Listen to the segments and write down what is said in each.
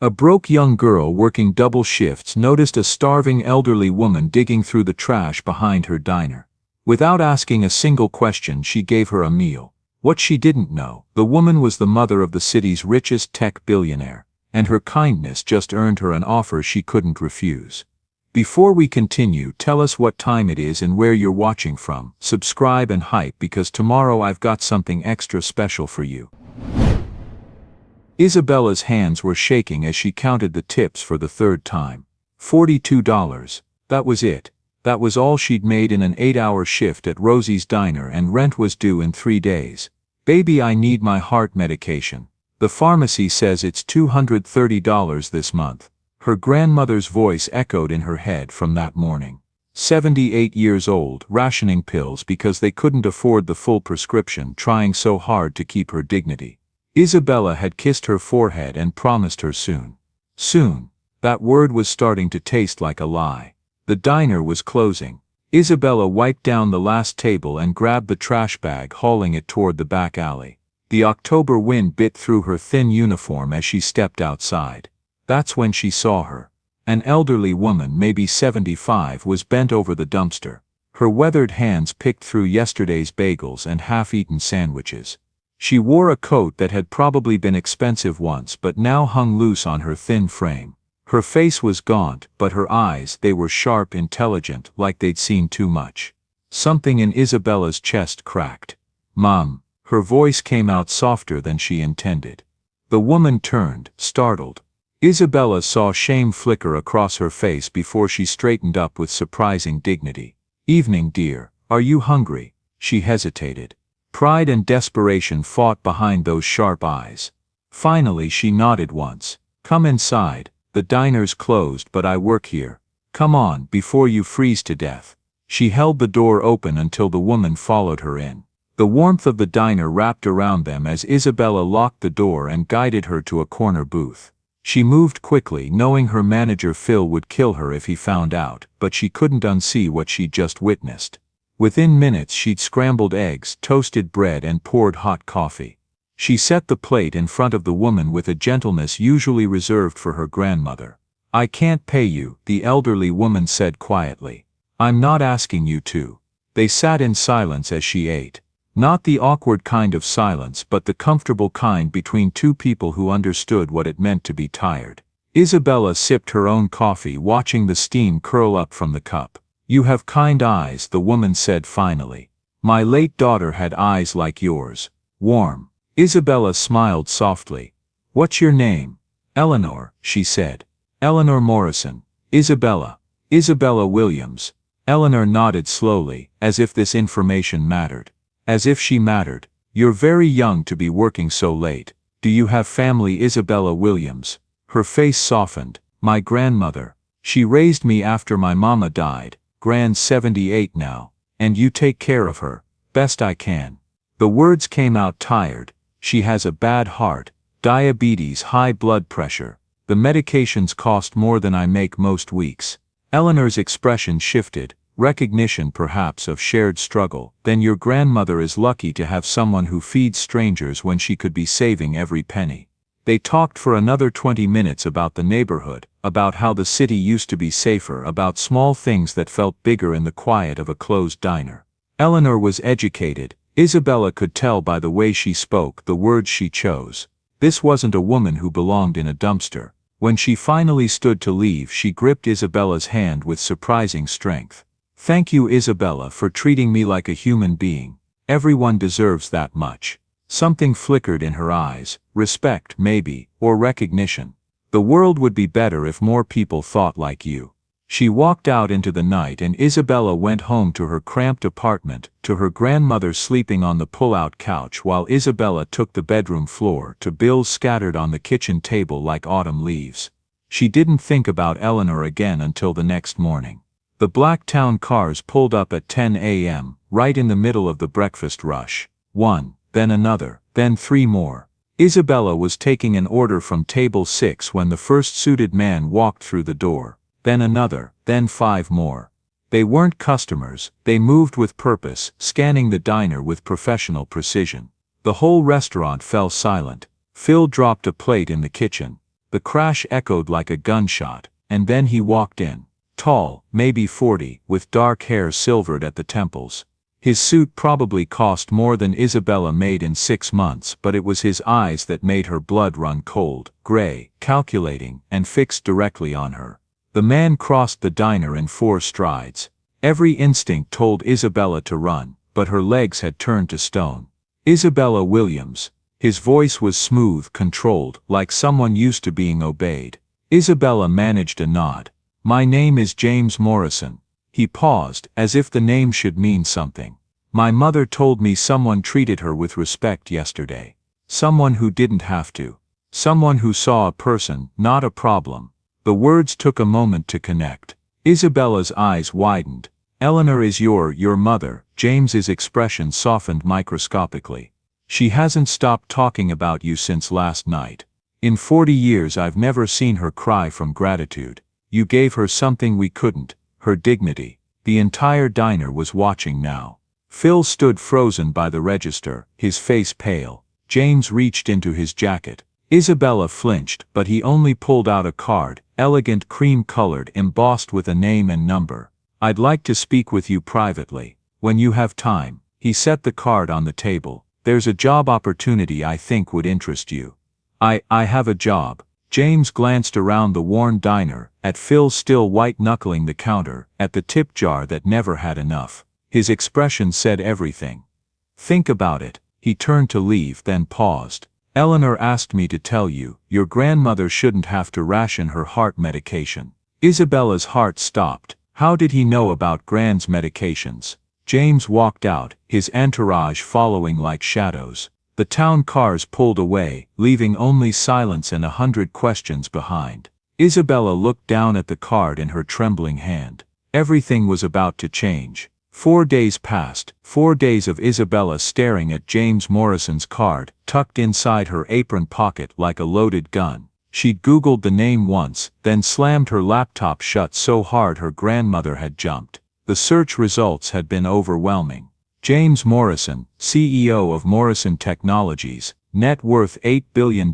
A broke young girl working double shifts noticed a starving elderly woman digging through the trash behind her diner. Without asking a single question, she gave her a meal. What she didn't know, the woman was the mother of the city's richest tech billionaire, and her kindness just earned her an offer she couldn't refuse. Before we continue, tell us what time it is and where you're watching from. Subscribe and hype, because tomorrow I've got something extra special for you. Isabella's hands were shaking as she counted the tips for the third time. $42. That was it. That was all she'd made in an 8-hour shift at Rosie's diner, and rent was due in 3 days. Baby, I need my heart medication. The pharmacy says it's $230 this month. Her grandmother's voice echoed in her head from that morning. 78 years old, rationing pills because they couldn't afford the full prescription, trying so hard to keep her dignity. Isabella had kissed her forehead and promised her soon. Soon. That word was starting to taste like a lie. The diner was closing. Isabella wiped down the last table and grabbed the trash bag, hauling it toward the back alley. The October wind bit through her thin uniform as she stepped outside. That's when she saw her. An elderly woman, maybe 75, was bent over the dumpster. Her weathered hands picked through yesterday's bagels and half-eaten sandwiches. She wore a coat that had probably been expensive once but now hung loose on her thin frame. Her face was gaunt, but her eyes, they were sharp, intelligent, like they'd seen too much. Something in Isabella's chest cracked. "Mom." Her voice came out softer than she intended. The woman turned, startled. Isabella saw shame flicker across her face before she straightened up with surprising dignity. "Evening, dear. Are you hungry?" She hesitated. Pride and desperation fought behind those sharp eyes. Finally she nodded once. "Come inside. The diner's closed, but I work here. Come on, before you freeze to death." She held the door open until the woman followed her in. The warmth of the diner wrapped around them as Isabella locked the door and guided her to a corner booth. She moved quickly, knowing her manager Phil would kill her if he found out, but she couldn't unsee what she'd just witnessed. Within minutes she'd scrambled eggs, toasted bread, and poured hot coffee. She set the plate in front of the woman with a gentleness usually reserved for her grandmother. "I can't pay you," the elderly woman said quietly. "I'm not asking you to." They sat in silence as she ate. Not the awkward kind of silence, but the comfortable kind between two people who understood what it meant to be tired. Isabella sipped her own coffee, watching the steam curl up from the cup. "You have kind eyes," the woman said finally. "My late daughter had eyes like yours. Warm." Isabella smiled softly. "What's your name?" "Eleanor," she said. "Eleanor Morrison." "Isabella." "Isabella Williams." Eleanor nodded slowly, as if this information mattered. As if she mattered. "You're very young to be working so late. Do you have family?" Isabella Williams. Her face softened. "My grandmother. She raised me after my mama died. Grand's 78 now. And you take care of her." "Best I can." The words came out tired. "She has a bad heart, diabetes, high blood pressure. The medications cost more than I make most weeks." Eleanor's expression shifted, recognition perhaps of shared struggle. "Then your grandmother is lucky to have someone who feeds strangers when she could be saving every penny." They talked for another 20 minutes about the neighborhood, about how the city used to be safer, about small things that felt bigger in the quiet of a closed diner. Eleanor was educated. Isabella could tell by the way she spoke, the words she chose. This wasn't a woman who belonged in a dumpster. When she finally stood to leave, she gripped Isabella's hand with surprising strength. "Thank you, Isabella, for treating me like a human being. Everyone deserves that much." Something flickered in her eyes, respect maybe, or recognition. "The world would be better if more people thought like you." She walked out into the night, and Isabella went home to her cramped apartment, to her grandmother sleeping on the pull-out couch while Isabella took the bedroom floor, to bills scattered on the kitchen table like autumn leaves. She didn't think about Eleanor again until the next morning. The black town cars pulled up at 10 a.m., right in the middle of the breakfast rush. One, then another, then 3 more. Isabella was taking an order from table 6 when the first suited man walked through the door. Then another, then 5 more. They weren't customers, they moved with purpose, scanning the diner with professional precision. The whole restaurant fell silent. Phil dropped a plate in the kitchen. The crash echoed like a gunshot, and then he walked in. Tall, maybe 40, with dark hair silvered at the temples. His suit probably cost more than Isabella made in 6 months, but it was his eyes that made her blood run cold, gray, calculating, and fixed directly on her. The man crossed the diner in 4 strides. Every instinct told Isabella to run, but her legs had turned to stone. Isabella Williams. His voice was smooth, controlled, like someone used to being obeyed. Isabella managed a nod. My name is James Morrison. He paused, as if the name should mean something. My mother told me someone treated her with respect yesterday. Someone who didn't have to. Someone who saw a person, not a problem. The words took a moment to connect. Isabella's eyes widened. Eleanor is your mother. James's expression softened microscopically. She hasn't stopped talking about you since last night. In 40 years I've never seen her cry from gratitude. You gave her something we couldn't. Her dignity. The entire diner was watching now. Phil stood frozen by the register, his face pale. James reached into his jacket. Isabella flinched, but he only pulled out a card, elegant cream-colored, embossed with a name and number. I'd like to speak with you privately. When you have time. He set the card on the table. There's a job opportunity I think would interest you. I have a job. James glanced around the worn diner, at Phil still white-knuckling the counter, at the tip jar that never had enough. His expression said everything. Think about it. He turned to leave, then paused. Eleanor asked me to tell you, your grandmother shouldn't have to ration her heart medication. Isabella's heart stopped. How did he know about Gran's medications? James walked out, his entourage following like shadows. The town cars pulled away, leaving only silence and 100 questions behind. Isabella looked down at the card in her trembling hand. Everything was about to change. 4 days passed, 4 days of Isabella staring at James Morrison's card, tucked inside her apron pocket like a loaded gun. She'd Googled the name once, then slammed her laptop shut so hard her grandmother had jumped. The search results had been overwhelming. James Morrison, CEO of Morrison Technologies, net worth $8 billion,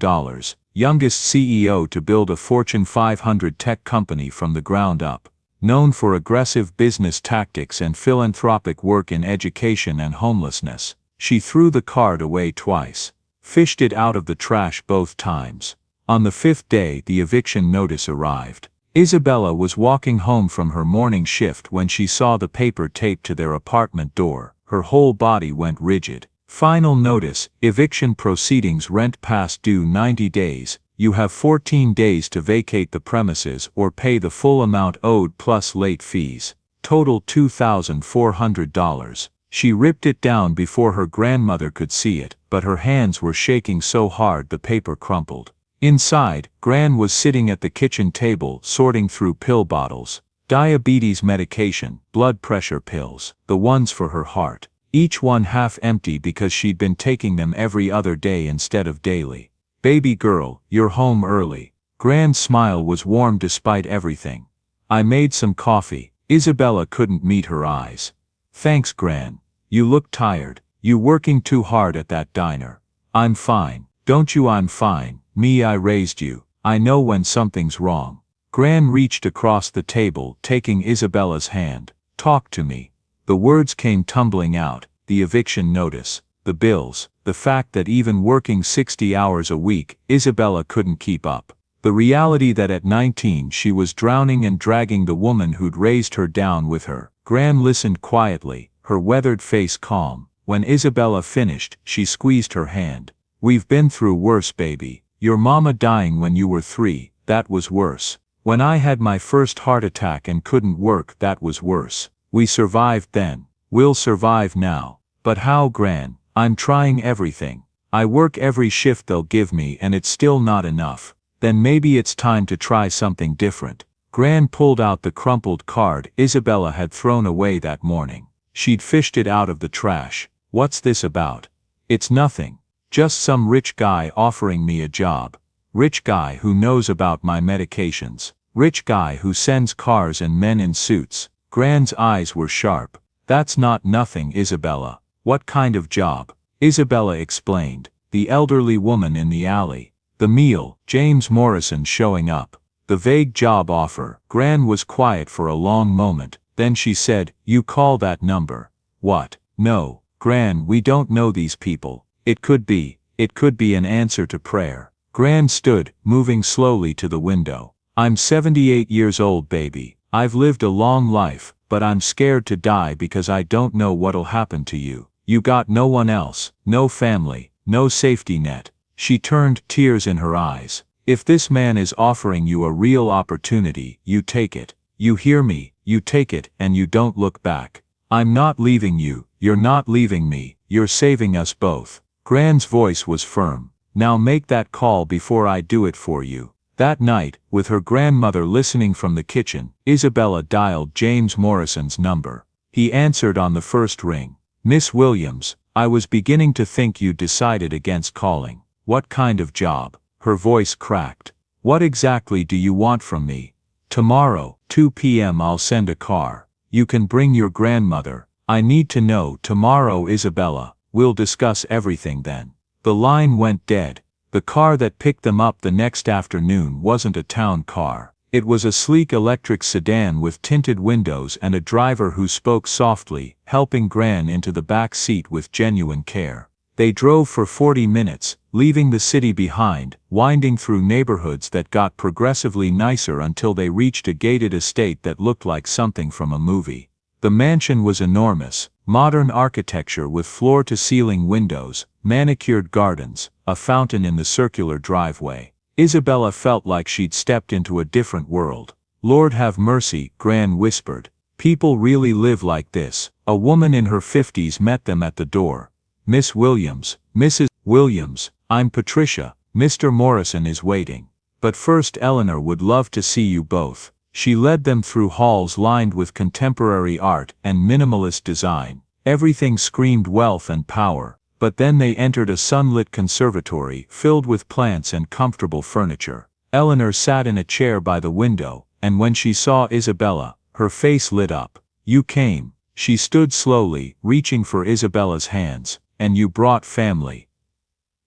youngest CEO to build a Fortune 500 tech company from the ground up, known for aggressive business tactics and philanthropic work in education and homelessness. She threw the card away twice, fished it out of the trash both times. On the 5th day, the eviction notice arrived. Isabella was walking home from her morning shift when she saw the paper taped to their apartment door. Her whole body went rigid. Final notice, eviction proceedings, rent past due 90 days. You have 14 days to vacate the premises or pay the full amount owed plus late fees. Total $2,400. She ripped it down before her grandmother could see it, but her hands were shaking so hard the paper crumpled. Inside, Gran was sitting at the kitchen table sorting through pill bottles. Diabetes medication, blood pressure pills, the ones for her heart. Each one half empty because she'd been taking them every other day instead of daily. Baby girl, you're home early. Gran's smile was warm despite everything. I made some coffee. Isabella couldn't meet her eyes. Thanks, Gran. You look tired. You working too hard at that diner. I'm fine. Don't you? I'm fine. Me, I raised you. I know when something's wrong. Gran reached across the table, taking Isabella's hand. Talk to me. The words came tumbling out, the eviction notice, the bills, the fact that even working 60 hours a week, Isabella couldn't keep up. The reality that at 19 she was drowning and dragging the woman who'd raised her down with her. Gran listened quietly, her weathered face calm. When Isabella finished, she squeezed her hand. We've been through worse, baby. Your mama dying when you were 3, that was worse. When I had my first heart attack and couldn't work, that was worse. We survived then. We'll survive now. But how, Gran? I'm trying everything. I work every shift they'll give me and it's still not enough. Then maybe it's time to try something different. Gran pulled out the crumpled card Isabella had thrown away that morning. She'd fished it out of the trash. What's this about? It's nothing. Just some rich guy offering me a job. Rich guy who knows about my medications. Rich guy who sends cars and men in suits. Gran's eyes were sharp. That's not nothing, Isabella. What kind of job? Isabella explained. The elderly woman in the alley. The meal, James Morrison showing up. The vague job offer. Gran was quiet for a long moment, then she said, "You call that number?" "What?" "No, Gran, we don't know these people. It could be an answer to prayer." Gran stood, moving slowly to the window. "I'm 78 years old, baby. I've lived a long life, but I'm scared to die because I don't know what'll happen to you. You got no one else, no family, no safety net." She turned, tears in her eyes. "If this man is offering you a real opportunity, you take it. You hear me, you take it and you don't look back. I'm not leaving you, you're not leaving me, you're saving us both." Gran's voice was firm. "Now make that call before I do it for you." That night, with her grandmother listening from the kitchen, Isabella dialed James Morrison's number. He answered on the first ring. "Miss Williams, I was beginning to think you'd decided against calling. What kind of job?" Her voice cracked. "What exactly do you want from me?" "Tomorrow, 2 p.m. I'll send a car. You can bring your grandmother. I need to know tomorrow, Isabella. We'll discuss everything then." The line went dead. The car that picked them up the next afternoon wasn't a town car. It was a sleek electric sedan with tinted windows and a driver who spoke softly, helping Gran into the back seat with genuine care. They drove for 40 minutes, leaving the city behind, winding through neighborhoods that got progressively nicer until they reached a gated estate that looked like something from a movie. The mansion was enormous, modern architecture with floor-to-ceiling windows, manicured gardens, a fountain in the circular driveway. Isabella felt like she'd stepped into a different world. "Lord have mercy," Gran whispered. "People really live like this." A woman in her 50s met them at the door. "Miss Williams, Mrs. Williams, I'm Patricia. Mr. Morrison is waiting. But first, Eleanor would love to see you both." She led them through halls lined with contemporary art and minimalist design. Everything screamed wealth and power. But then they entered a sunlit conservatory filled with plants and comfortable furniture. Eleanor sat in a chair by the window, and when she saw Isabella, her face lit up. "You came." She stood slowly, reaching for Isabella's hands. "And you brought family."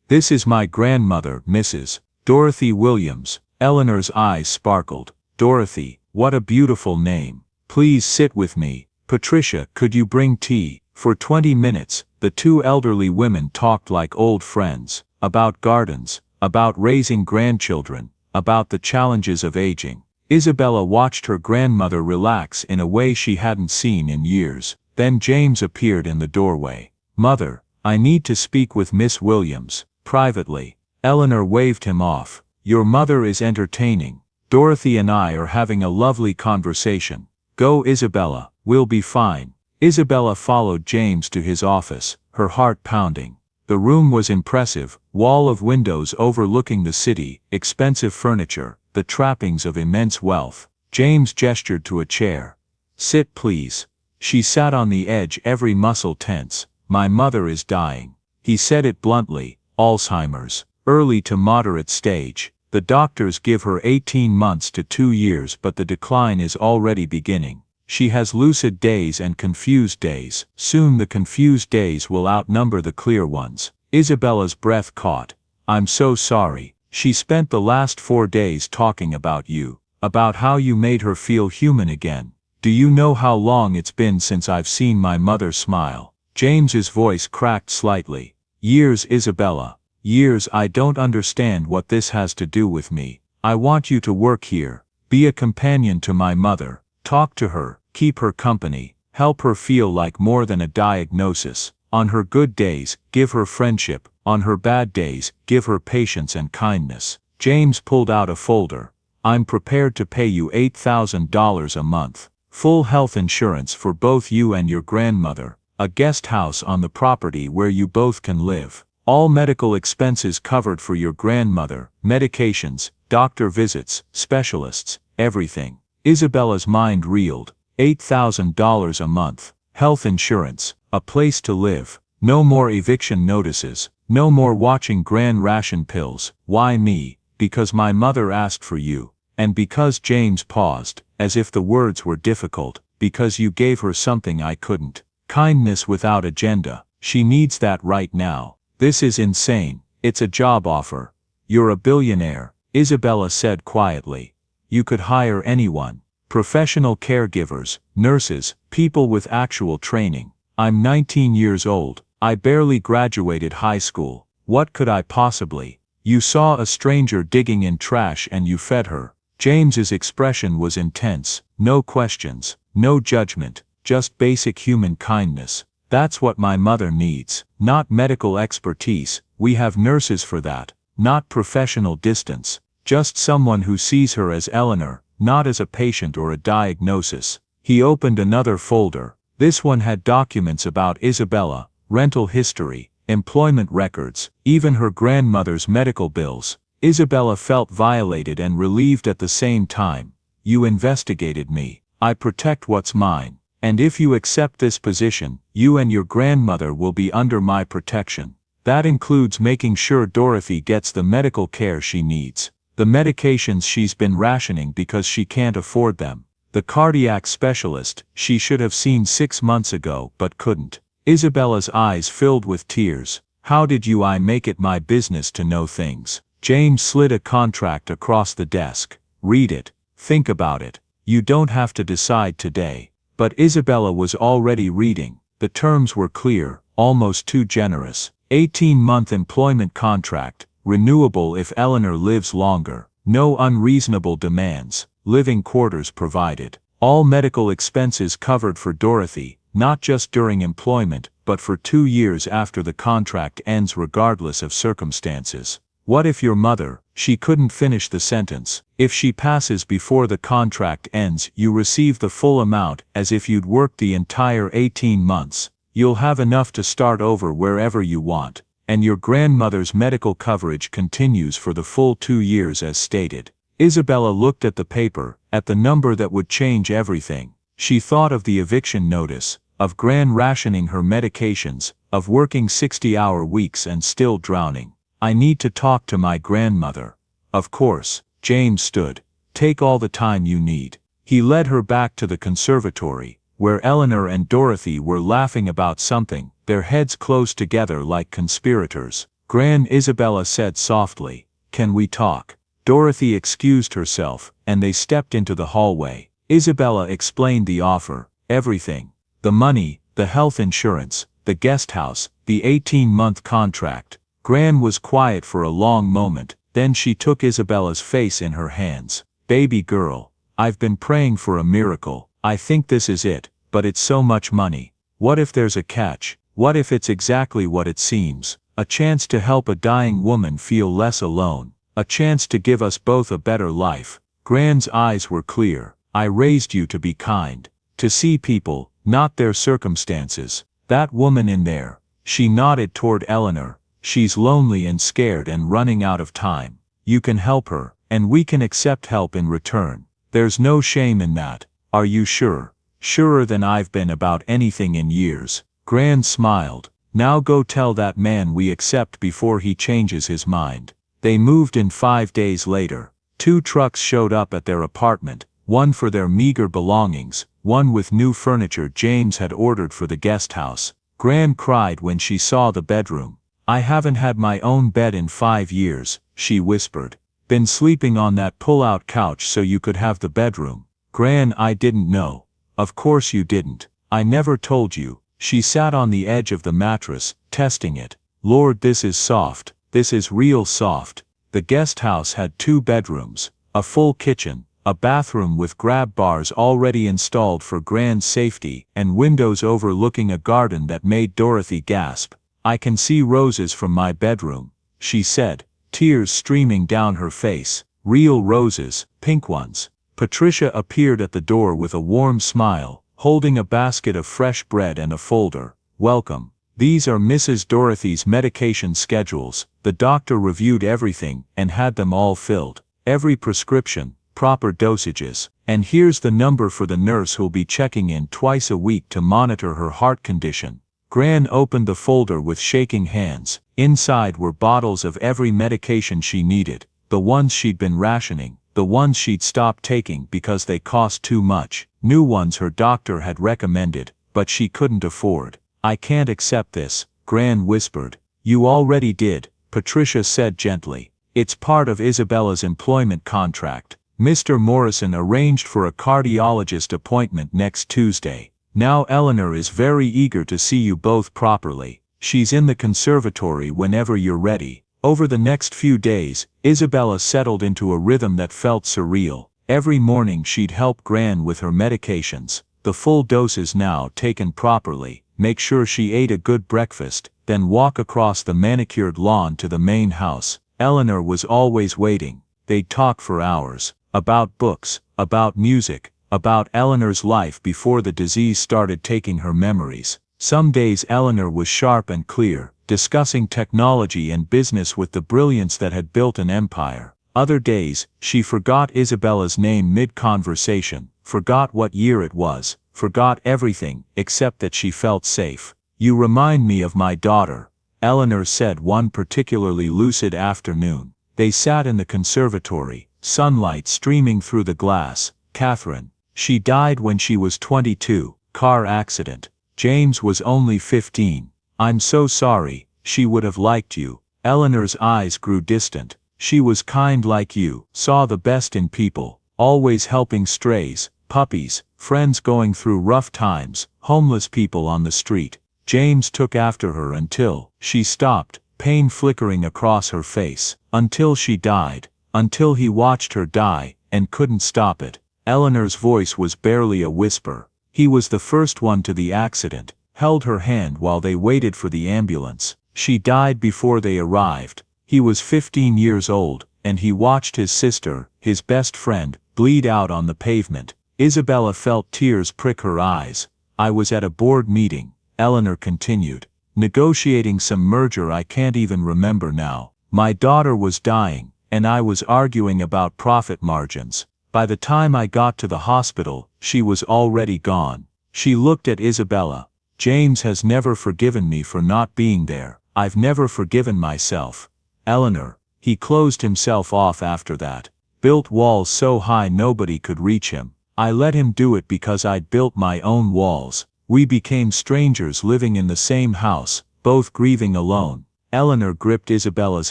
"This is my grandmother, Mrs. Dorothy Williams." Eleanor's eyes sparkled. "Dorothy, what a beautiful name. Please sit with me. Patricia, could you bring tea?" For 20 minutes, the two elderly women talked like old friends, about gardens, about raising grandchildren, about the challenges of aging. Isabella watched her grandmother relax in a way she hadn't seen in years. Then James appeared in the doorway. "Mother, I need to speak with Miss Williams, privately." Eleanor waved him off. "Your mother is entertaining. Dorothy and I are having a lovely conversation. Go, Isabella, we'll be fine." Isabella followed James to his office, her heart pounding. The room was impressive, wall of windows overlooking the city, expensive furniture, the trappings of immense wealth. James gestured to a chair. "Sit, please." She sat on the edge, every muscle tense. "My mother is dying." He said it bluntly. "Alzheimer's. Early to moderate stage. The doctors give her 18 months to 2 years, but the decline is already beginning. She has lucid days and confused days. Soon the confused days will outnumber the clear ones." Isabella's breath caught. "I'm so sorry. She spent the last 4 days talking about you, about how you made her feel human again. Do you know how long it's been since I've seen my mother smile?" James's voice cracked slightly. "Years, Isabella. Years. I don't understand what this has to do with me. I want you to work here. Be a companion to my mother. Talk to her, keep her company, help her feel like more than a diagnosis. On her good days, give her friendship. On her bad days, give her patience and kindness." James pulled out a folder. "I'm prepared to pay you $8,000 a month. Full health insurance for both you and your grandmother. A guest house on the property where you both can live. All medical expenses covered for your grandmother, medications, doctor visits, specialists, everything." Isabella's mind reeled. $8,000 a month. Health insurance. A place to live. No more eviction notices. No more watching Gran ration pills. "Why me?" "Because my mother asked for you." And because James paused, as if the words were difficult, "because you gave her something I couldn't. Kindness without agenda. She needs that right now. This is insane. It's a job offer." You're a billionaire, Isabella said quietly. You could hire anyone. Professional caregivers, nurses, people with actual training. I'm 19 years old. I barely graduated high school. What could I possibly? You saw a stranger digging in trash and you fed her. James's expression was intense. No questions, no judgment, just basic human kindness. That's what my mother needs. Not medical expertise, we have nurses for that. Not professional distance. Just someone who sees her as Eleanor, not as a patient or a diagnosis. He opened another folder. This one had documents about Isabella, rental history, employment records, even her grandmother's medical bills. Isabella felt violated and relieved at the same time. You investigated me. I protect what's mine. And if you accept this position, you and your grandmother will be under my protection. That includes making sure Dorothy gets the medical care she needs. The medications she's been rationing because she can't afford them. The cardiac specialist she should have seen 6 months ago but couldn't. Isabella's eyes filled with tears. How did I make it my business to know things? James slid a contract across the desk. Read it. Think about it. You don't have to decide today. But Isabella was already reading. The terms were clear, almost too generous. 18-month employment contract, renewable if Eleanor lives longer. No unreasonable demands. Living quarters provided. All medical expenses covered for Dorothy, not just during employment, but for 2 years after the contract ends regardless of circumstances. What if your mother, she couldn't finish the sentence. If she passes before the contract ends, you receive the full amount as if you'd worked the entire 18 months. You'll have enough to start over wherever you want. And your grandmother's medical coverage continues for the full 2 years as stated. Isabella looked at the paper, at the number that would change everything. She thought of the eviction notice, of Gran rationing her medications, of working 60-hour weeks and still drowning. I need to talk to my grandmother. Of course. James stood. Take all the time you need. He led her back to the conservatory, where Eleanor and Dorothy were laughing about something, their heads close together like conspirators. Gran, Isabella said softly. Can we talk? Dorothy excused herself, and they stepped into the hallway. Isabella explained the offer, everything. The money, the health insurance, the guest house, the 18-month contract. Gran was quiet for a long moment, then she took Isabella's face in her hands. Baby girl, I've been praying for a miracle. I think this is it, but it's so much money. What if there's a catch? What if it's exactly what it seems? A chance to help a dying woman feel less alone. A chance to give us both a better life. Gran's eyes were clear. I raised you to be kind. To see people, not their circumstances. That woman in there. She nodded toward Eleanor. She's lonely and scared and running out of time. You can help her, and we can accept help in return. There's no shame in that. Are you sure? Surer than I've been about anything in years. Gran smiled. Now go tell that man we accept before he changes his mind. They moved in 5 days later. 2 trucks showed up at their apartment, one for their meager belongings, one with new furniture James had ordered for the guest house. Gran cried when she saw the bedroom. I haven't had my own bed in 5 years, she whispered. Been sleeping on that pull-out couch so you could have the bedroom. Gran, I didn't know. Of course you didn't. I never told you. She sat on the edge of the mattress, testing it. Lord, this is soft. This is real soft. The guest house had 2 bedrooms, a full kitchen, a bathroom with grab bars already installed for Gran's safety, and windows overlooking a garden that made Dorothy gasp. I can see roses from my bedroom, she said, tears streaming down her face. Real roses, pink ones. Patricia appeared at the door with a warm smile, holding a basket of fresh bread and a folder. Welcome. These are Mrs. Dorothy's medication schedules. The doctor reviewed everything and had them all filled. Every prescription, proper dosages. And here's the number for the nurse who'll be checking in twice a week to monitor her heart condition. Gran opened the folder with shaking hands. Inside were bottles of every medication she needed, the ones she'd been rationing, the ones she'd stopped taking because they cost too much, new ones her doctor had recommended, but she couldn't afford. I can't accept this, Gran whispered. You already did, Patricia said gently. It's part of Isabella's employment contract. Mr. Morrison arranged for a cardiologist appointment next Tuesday. Now Eleanor is very eager to see you both properly. She's in the conservatory whenever you're ready. Over the next few days, Isabella settled into a rhythm that felt surreal. Every morning she'd help Gran with her medications, the full doses now taken properly, make sure she ate a good breakfast, then walk across the manicured lawn to the main house. Eleanor was always waiting. They'd talk for hours, about books, about music, about Eleanor's life before the disease started taking her memories. Some days Eleanor was sharp and clear, discussing technology and business with the brilliance that had built an empire. Other days, she forgot Isabella's name mid-conversation, forgot what year it was, forgot everything, except that she felt safe. "You remind me of my daughter," Eleanor said one particularly lucid afternoon. They sat in the conservatory, sunlight streaming through the glass. "Catherine. She died when she was 22, car accident. James was only 15. I'm so sorry, she would have liked you." Eleanor's eyes grew distant. "She was kind like you, saw the best in people, always helping strays, puppies, friends going through rough times, homeless people on the street. James took after her until," she stopped, pain flickering across her face, "until she died, until he watched her die, and couldn't stop it." Eleanor's voice was barely a whisper. "He was the first one to the accident, held her hand while they waited for the ambulance. She died before they arrived. He was 15 years old, and he watched his sister, his best friend, bleed out on the pavement." Isabella felt tears prick her eyes. "I was at a board meeting," Eleanor continued, "negotiating some merger I can't even remember now. My daughter was dying, and I was arguing about profit margins. By the time I got to the hospital, she was already gone." She looked at Isabella. "James has never forgiven me for not being there. I've never forgiven myself. Eleanor, he closed himself off after that. Built walls so high nobody could reach him. I let him do it because I'd built my own walls. We became strangers living in the same house, both grieving alone." Eleanor gripped Isabella's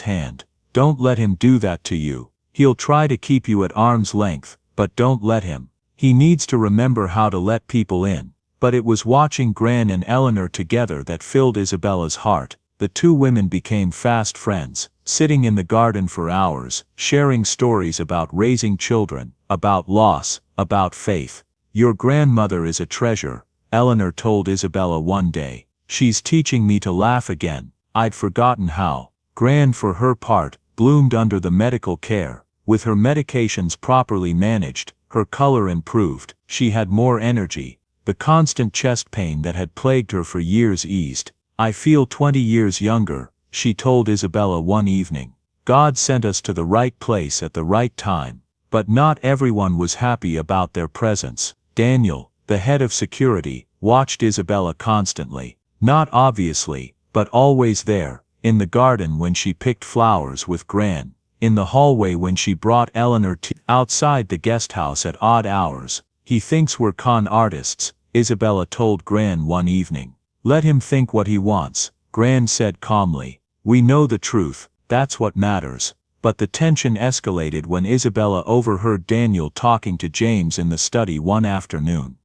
hand. "Don't let him do that to you. He'll try to keep you at arm's length, but don't let him. He needs to remember how to let people in." But it was watching Gran and Eleanor together that filled Isabella's heart. The two women became fast friends, sitting in the garden for hours, sharing stories about raising children, about loss, about faith. "Your grandmother is a treasure," Eleanor told Isabella one day. "She's teaching me to laugh again. I'd forgotten how." Gran, for her part, bloomed under the medical care. With her medications properly managed, her color improved, she had more energy. The constant chest pain that had plagued her for years eased. "I feel 20 years younger," she told Isabella one evening. "God sent us to the right place at the right time." But not everyone was happy about their presence. Daniel, the head of security, watched Isabella constantly. Not obviously, but always there. In the garden when she picked flowers with Gran. In the hallway when she brought Eleanor tea. Outside the guest house at odd hours. "He thinks we're con artists," Isabella told Gran one evening. "Let him think what he wants," Gran said calmly. "We know the truth, that's what matters." But the tension escalated when Isabella overheard Daniel talking to James in the study one afternoon.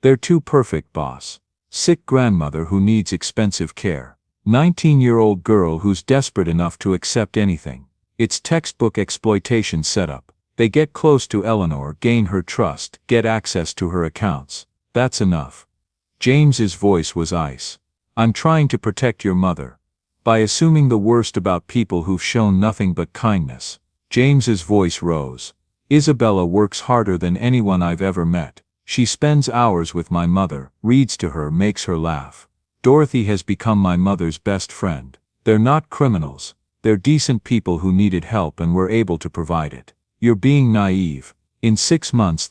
"They're too perfect, boss. Sick grandmother who needs expensive care. 19-year-old girl who's desperate enough to accept anything. It's textbook exploitation setup. They get close to Eleanor, gain her trust, get access to her accounts. That's enough." James's voice was ice. "I'm trying to protect your mother. By assuming the worst about people who've shown nothing but kindness." James's voice rose. "Isabella works harder than anyone I've ever met. She spends hours with my mother, reads to her, makes her laugh. Dorothy has become my mother's best friend. They're not criminals. They're decent people who needed help and were able to provide it. You're being naive. In 6 months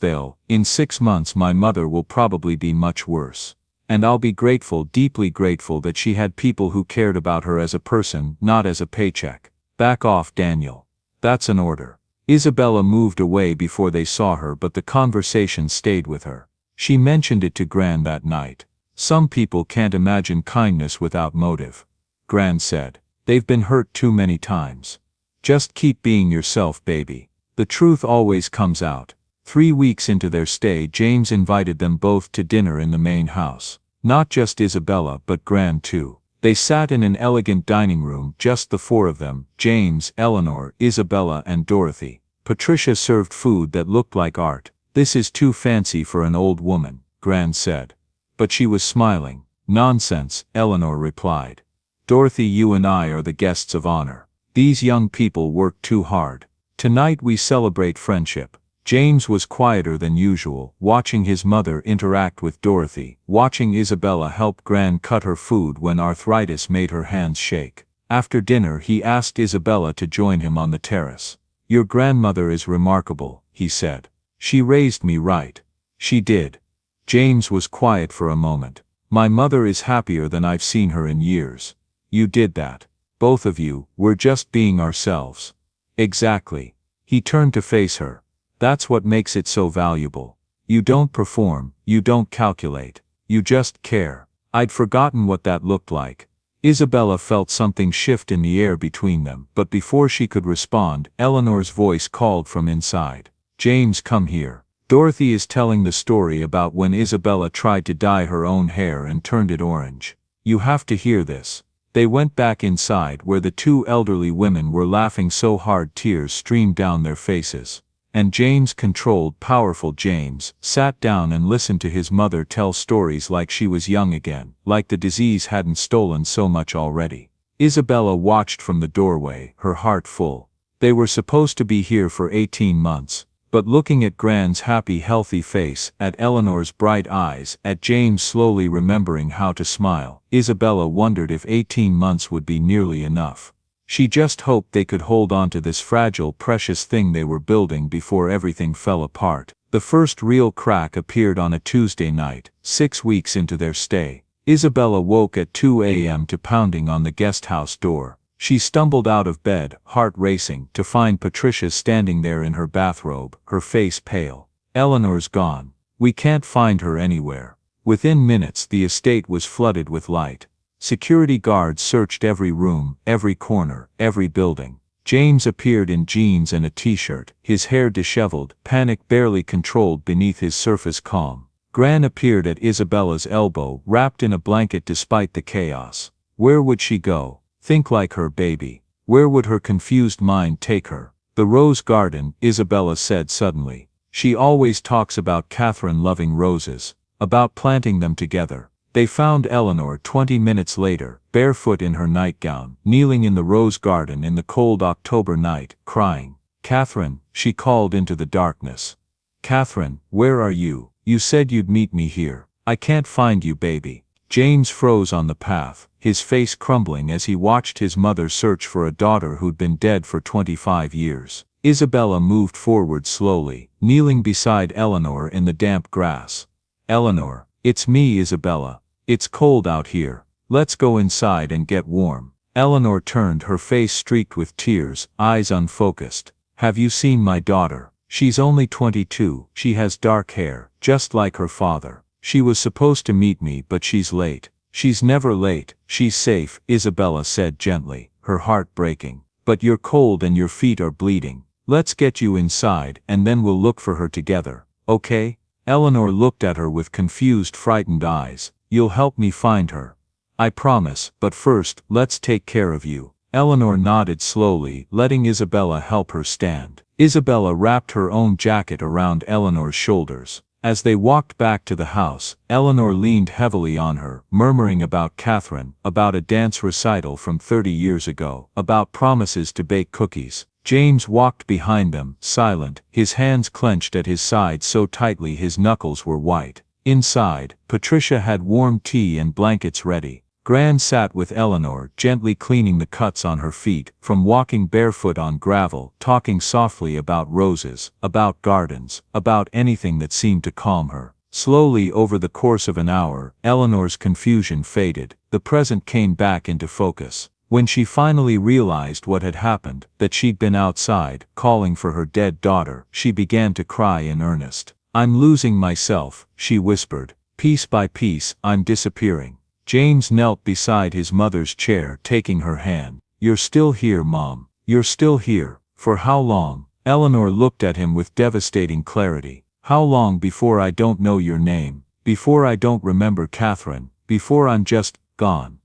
my mother will probably be much worse. And I'll be grateful, deeply grateful that she had people who cared about her as a person, not as a paycheck. Back off, Daniel. That's an order." Isabella moved away before they saw her, but the conversation stayed with her. She mentioned it to Gran that night. "Some people can't imagine kindness without motive," Gran said. "They've been hurt too many times." Just keep being yourself, baby. The truth always comes out. 3 weeks into their stay, James invited them both to dinner in the main house. Not just Isabella but Gran too. They sat in an elegant dining room, just the four of them, James, Eleanor, Isabella and Dorothy. Patricia served food that looked like art. "This is too fancy for an old woman," Gran said. But she was smiling. "Nonsense," Eleanor replied. "Dorothy, you and I are the guests of honor. These young people work too hard. Tonight we celebrate friendship." James was quieter than usual, watching his mother interact with Dorothy, watching Isabella help Gran cut her food when arthritis made her hands shake. After dinner he asked Isabella to join him on the terrace. "Your grandmother is remarkable," he said. "She raised me right." "She did." James was quiet for a moment. "My mother is happier than I've seen her in years." "You did that. Both of you, we're just being ourselves." "Exactly." He turned to face her. "That's what makes it so valuable. You don't perform, you don't calculate, you just care." I'd forgotten what that looked like. Isabella felt something shift in the air between them, but before she could respond, Eleanor's voice called from inside. "James, come here." Dorothy is telling the story about when Isabella tried to dye her own hair and turned it orange. "You have to hear this." They went back inside where the two elderly women were laughing so hard tears streamed down their faces. And James, controlled, powerful James, sat down and listened to his mother tell stories like she was young again, like the disease hadn't stolen so much already. Isabella watched from the doorway, her heart full. They were supposed to be here for 18 months. But looking at Gran's happy, healthy face, at Eleanor's bright eyes, at James slowly remembering how to smile, Isabella wondered if 18 months would be nearly enough. She just hoped they could hold on to this fragile, precious thing they were building before everything fell apart. The first real crack appeared on a Tuesday night, 6 weeks into their stay. Isabella woke at 2 a.m. to pounding on the guest house door. She stumbled out of bed, heart racing, to find Patricia standing there in her bathrobe, her face pale. "Eleanor's gone. We can't find her anywhere." Within minutes the estate was flooded with light. Security guards searched every room, every corner, every building. James appeared in jeans and a t-shirt, his hair disheveled, panic barely controlled beneath his surface calm. Gran appeared at Isabella's elbow, wrapped in a blanket despite the chaos. Where would she go? Think like her, baby. Where would her confused mind take her? "The rose garden," Isabella said suddenly. "She always talks about Catherine loving roses, about planting them together." They found Eleanor 20 minutes later, barefoot in her nightgown, kneeling in the rose garden in the cold October night, crying. "Catherine," she called into the darkness. "Catherine, where are you? You said you'd meet me here. I can't find you, baby." James froze on the path, his face crumbling as he watched his mother search for a daughter who'd been dead for 25 years. Isabella moved forward slowly, kneeling beside Eleanor in the damp grass. "Eleanor, it's me, Isabella. It's cold out here. Let's go inside and get warm." Eleanor turned, her face streaked with tears, eyes unfocused. "Have you seen my daughter? She's only 22, she has dark hair, just like her father. She was supposed to meet me but she's late." "She's never late, she's safe," Isabella said gently, her heart breaking. "But you're cold and your feet are bleeding. Let's get you inside and then we'll look for her together, okay?" Eleanor looked at her with confused, frightened eyes. "You'll help me find her." "I promise, but first, let's take care of you." Eleanor nodded slowly, letting Isabella help her stand. Isabella wrapped her own jacket around Eleanor's shoulders. As they walked back to the house, Eleanor leaned heavily on her, murmuring about Catherine, about a dance recital from 30 years ago, about promises to bake cookies. James walked behind them, silent, his hands clenched at his sides so tightly his knuckles were white. Inside, Patricia had warm tea and blankets ready. Gran sat with Eleanor, gently cleaning the cuts on her feet, from walking barefoot on gravel, talking softly about roses, about gardens, about anything that seemed to calm her. Slowly over the course of an hour, Eleanor's confusion faded, the present came back into focus. When she finally realized what had happened, that she'd been outside, calling for her dead daughter, she began to cry in earnest. "I'm losing myself," she whispered. "Piece by piece, I'm disappearing." James knelt beside his mother's chair, taking her hand. "You're still here, Mom. You're still here. For how long? Eleanor looked at him with devastating clarity. How long before I don't know your name? Before I don't remember Catherine? Before I'm just gone?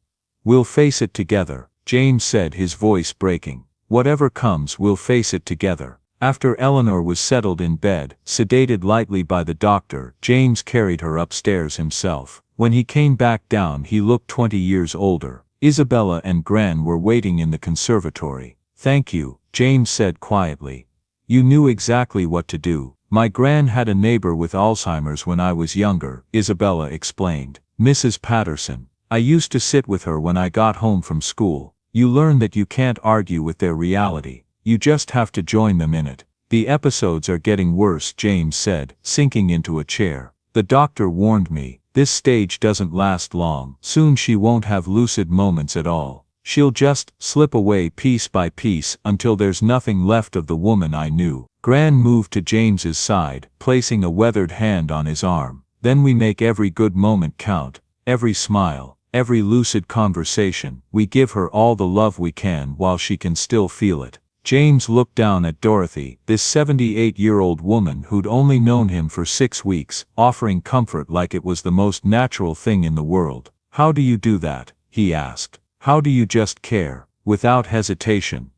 We'll face it together, James said, his voice breaking. Whatever comes, we'll face it together. After Eleanor was settled in bed, sedated lightly by the doctor, James carried her upstairs himself. When he came back down, he looked 20 years older. Isabella and Gran were waiting in the conservatory. Thank you, James said quietly. You knew exactly what to do. My Gran had a neighbor with Alzheimer's when I was younger, Isabella explained. Mrs. Patterson. I used to sit with her when I got home from school. You learn that you can't argue with their reality. You just have to join them in it. The episodes are getting worse, James said, sinking into a chair. The doctor warned me. This stage doesn't last long. Soon she won't have lucid moments at all. She'll just slip away piece by piece until there's nothing left of the woman I knew. Gran moved to James's side, placing a weathered hand on his arm. Then we make every good moment count, every smile, every lucid conversation. We give her all the love we can while she can still feel it. James looked down at Dorothy, this 78-year-old woman who'd only known him for 6 weeks, offering comfort like it was the most natural thing in the world. How do you do that? He asked. How do you just care, without hesitation?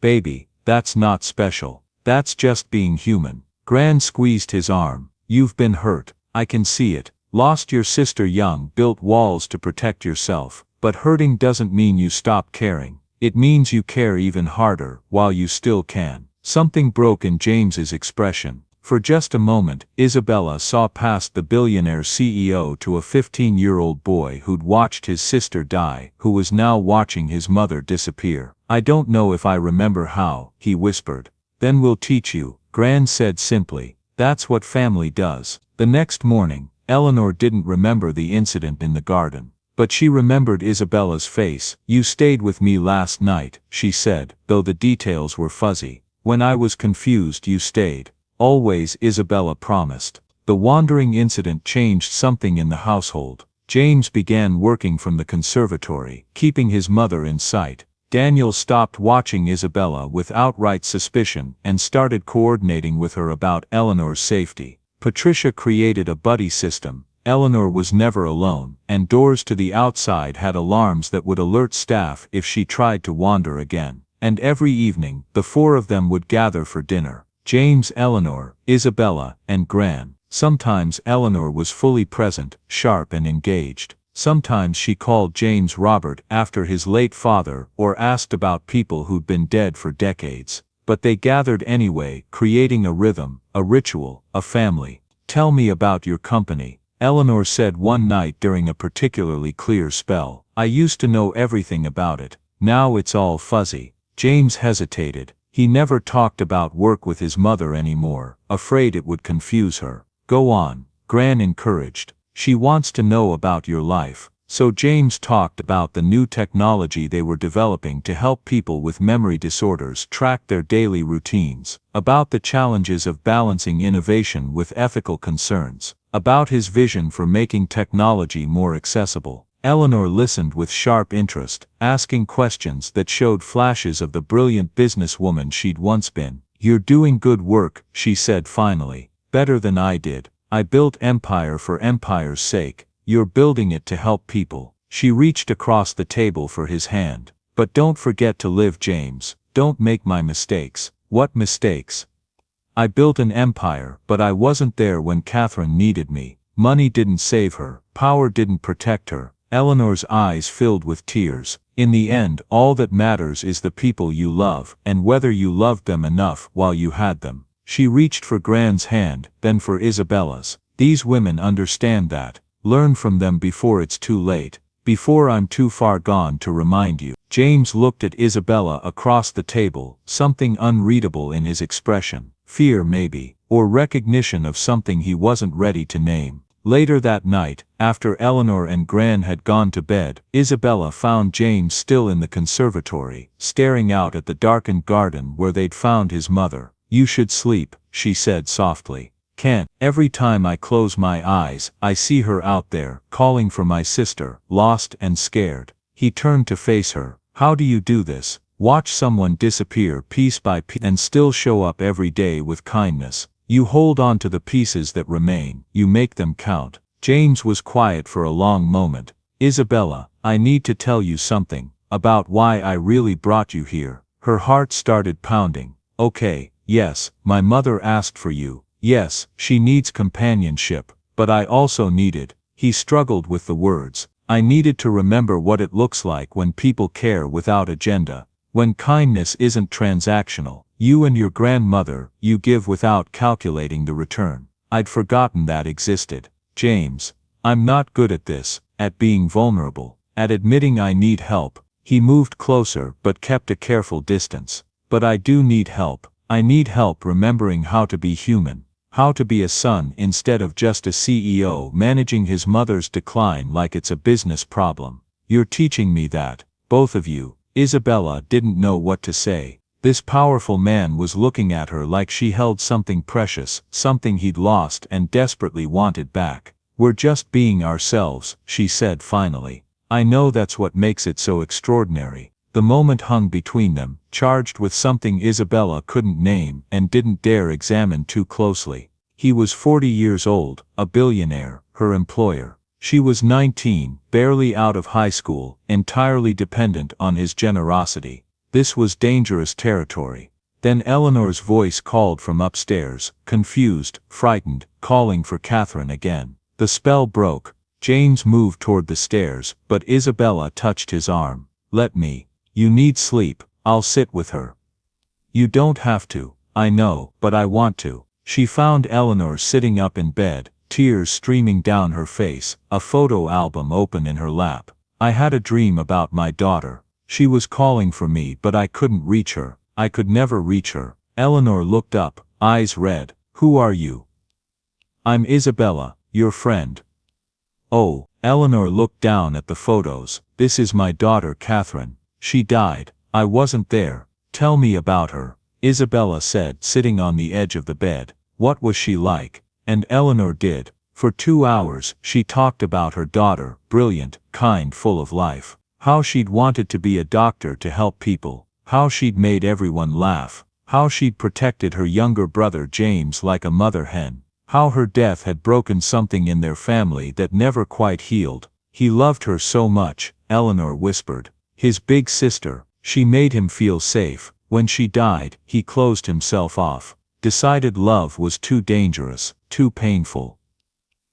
Baby, that's not special. That's just being human. Gran squeezed his arm. You've been hurt. I can see it. Lost your sister young, built walls to protect yourself. But hurting doesn't mean you stop caring. It means you care even harder, while you still can. Something broke in James's expression. For just a moment, Isabella saw past the billionaire CEO to a 15-year-old boy who'd watched his sister die, who was now watching his mother disappear. I don't know if I remember how, he whispered. Then we'll teach you, Gran said simply. That's what family does. The next morning, Eleanor didn't remember the incident in the garden. But she remembered Isabella's face. You stayed with me last night, she said, though the details were fuzzy. When I was confused, you stayed. Always, Isabella promised. The wandering incident changed something in the household. James began working from the conservatory, keeping his mother in sight. Daniel stopped watching Isabella with outright suspicion and started coordinating with her about Eleanor's safety. Patricia created a buddy system. Eleanor was never alone, and doors to the outside had alarms that would alert staff if she tried to wander again. And every evening, the 4 of them would gather for dinner. James, Eleanor, Isabella, and Gran. Sometimes Eleanor was fully present, sharp and engaged. Sometimes she called James Robert after his late father or asked about people who'd been dead for decades. But they gathered anyway, creating a rhythm, a ritual, a family. Tell me about your company, Eleanor said one night during a particularly clear spell. I used to know everything about it. Now it's all fuzzy. James hesitated. He never talked about work with his mother anymore, afraid it would confuse her. Go on, Gran encouraged. She wants to know about your life. So James talked about the new technology they were developing to help people with memory disorders track their daily routines, about the challenges of balancing innovation with ethical concerns, about his vision for making technology more accessible. Eleanor listened with sharp interest, asking questions that showed flashes of the brilliant businesswoman she'd once been. You're doing good work, she said finally. Better than I did. I built empire for empire's sake. You're building it to help people. She reached across the table for his hand. But don't forget to live, James. Don't make my mistakes. What mistakes? I built an empire, but I wasn't there when Catherine needed me. Money didn't save her. Power didn't protect her. Eleanor's eyes filled with tears. In the end, all that matters is the people you love, and whether you loved them enough while you had them. She reached for Gran's hand, then for Isabella's. These women understand that. Learn from them before it's too late. Before I'm too far gone to remind you. James looked at Isabella across the table, something unreadable in his expression. Fear maybe, or recognition of something he wasn't ready to name. Later that night, after Eleanor and Gran had gone to bed, Isabella found James still in the conservatory, staring out at the darkened garden where they'd found his mother. You should sleep, she said softly. Can't. Every time I close my eyes, I see her out there, calling for my sister, lost and scared. He turned to face her. How do you do this? Watch someone disappear piece by piece and still show up every day with kindness. You hold on to the pieces that remain, you make them count. James was quiet for a long moment. Isabella, I need to tell you something, about why I really brought you here. Her heart started pounding. Okay, yes, my mother asked for you. Yes, she needs companionship, but I also needed. He struggled with the words. I needed to remember what it looks like when people care without agenda. When kindness isn't transactional. You and your grandmother, you give without calculating the return. I'd forgotten that existed. James, I'm not good at this, at being vulnerable, at admitting I need help. He moved closer but kept a careful distance. But I do need help. I need help remembering how to be human. How to be a son instead of just a CEO managing his mother's decline like it's a business problem. You're teaching me that, both of you. Isabella didn't know what to say. This powerful man was looking at her like she held something precious, something he'd lost and desperately wanted back. We're just being ourselves, she said finally. I know that's what makes it so extraordinary. The moment hung between them, charged with something Isabella couldn't name and didn't dare examine too closely. He was 40 years old, a billionaire, her employer. She was 19, barely out of high school, entirely dependent on his generosity. This was dangerous territory. Then Eleanor's voice called from upstairs, confused, frightened, calling for Catherine again. The spell broke. James moved toward the stairs, but Isabella touched his arm. Let me. You need sleep. I'll sit with her. You don't have to. I know, but I want to. She found Eleanor sitting up in bed, tears streaming down her face, a photo album open in her lap. I had a dream about my daughter. She was calling for me but I couldn't reach her. I could never reach her. Eleanor looked up, eyes red. Who are you? I'm Isabella, your friend. Oh, Eleanor looked down at the photos. This is my daughter Catherine. She died. I wasn't there. Tell me about her, Isabella said, sitting on the edge of the bed. What was she like? And Eleanor did. For 2 hours, she talked about her daughter, brilliant, kind, full of life. How she'd wanted to be a doctor to help people. How she'd made everyone laugh. How she'd protected her younger brother James like a mother hen. How her death had broken something in their family that never quite healed. He loved her so much, Eleanor whispered. His big sister. She made him feel safe. When she died, he closed himself off. Decided love was too dangerous, too painful.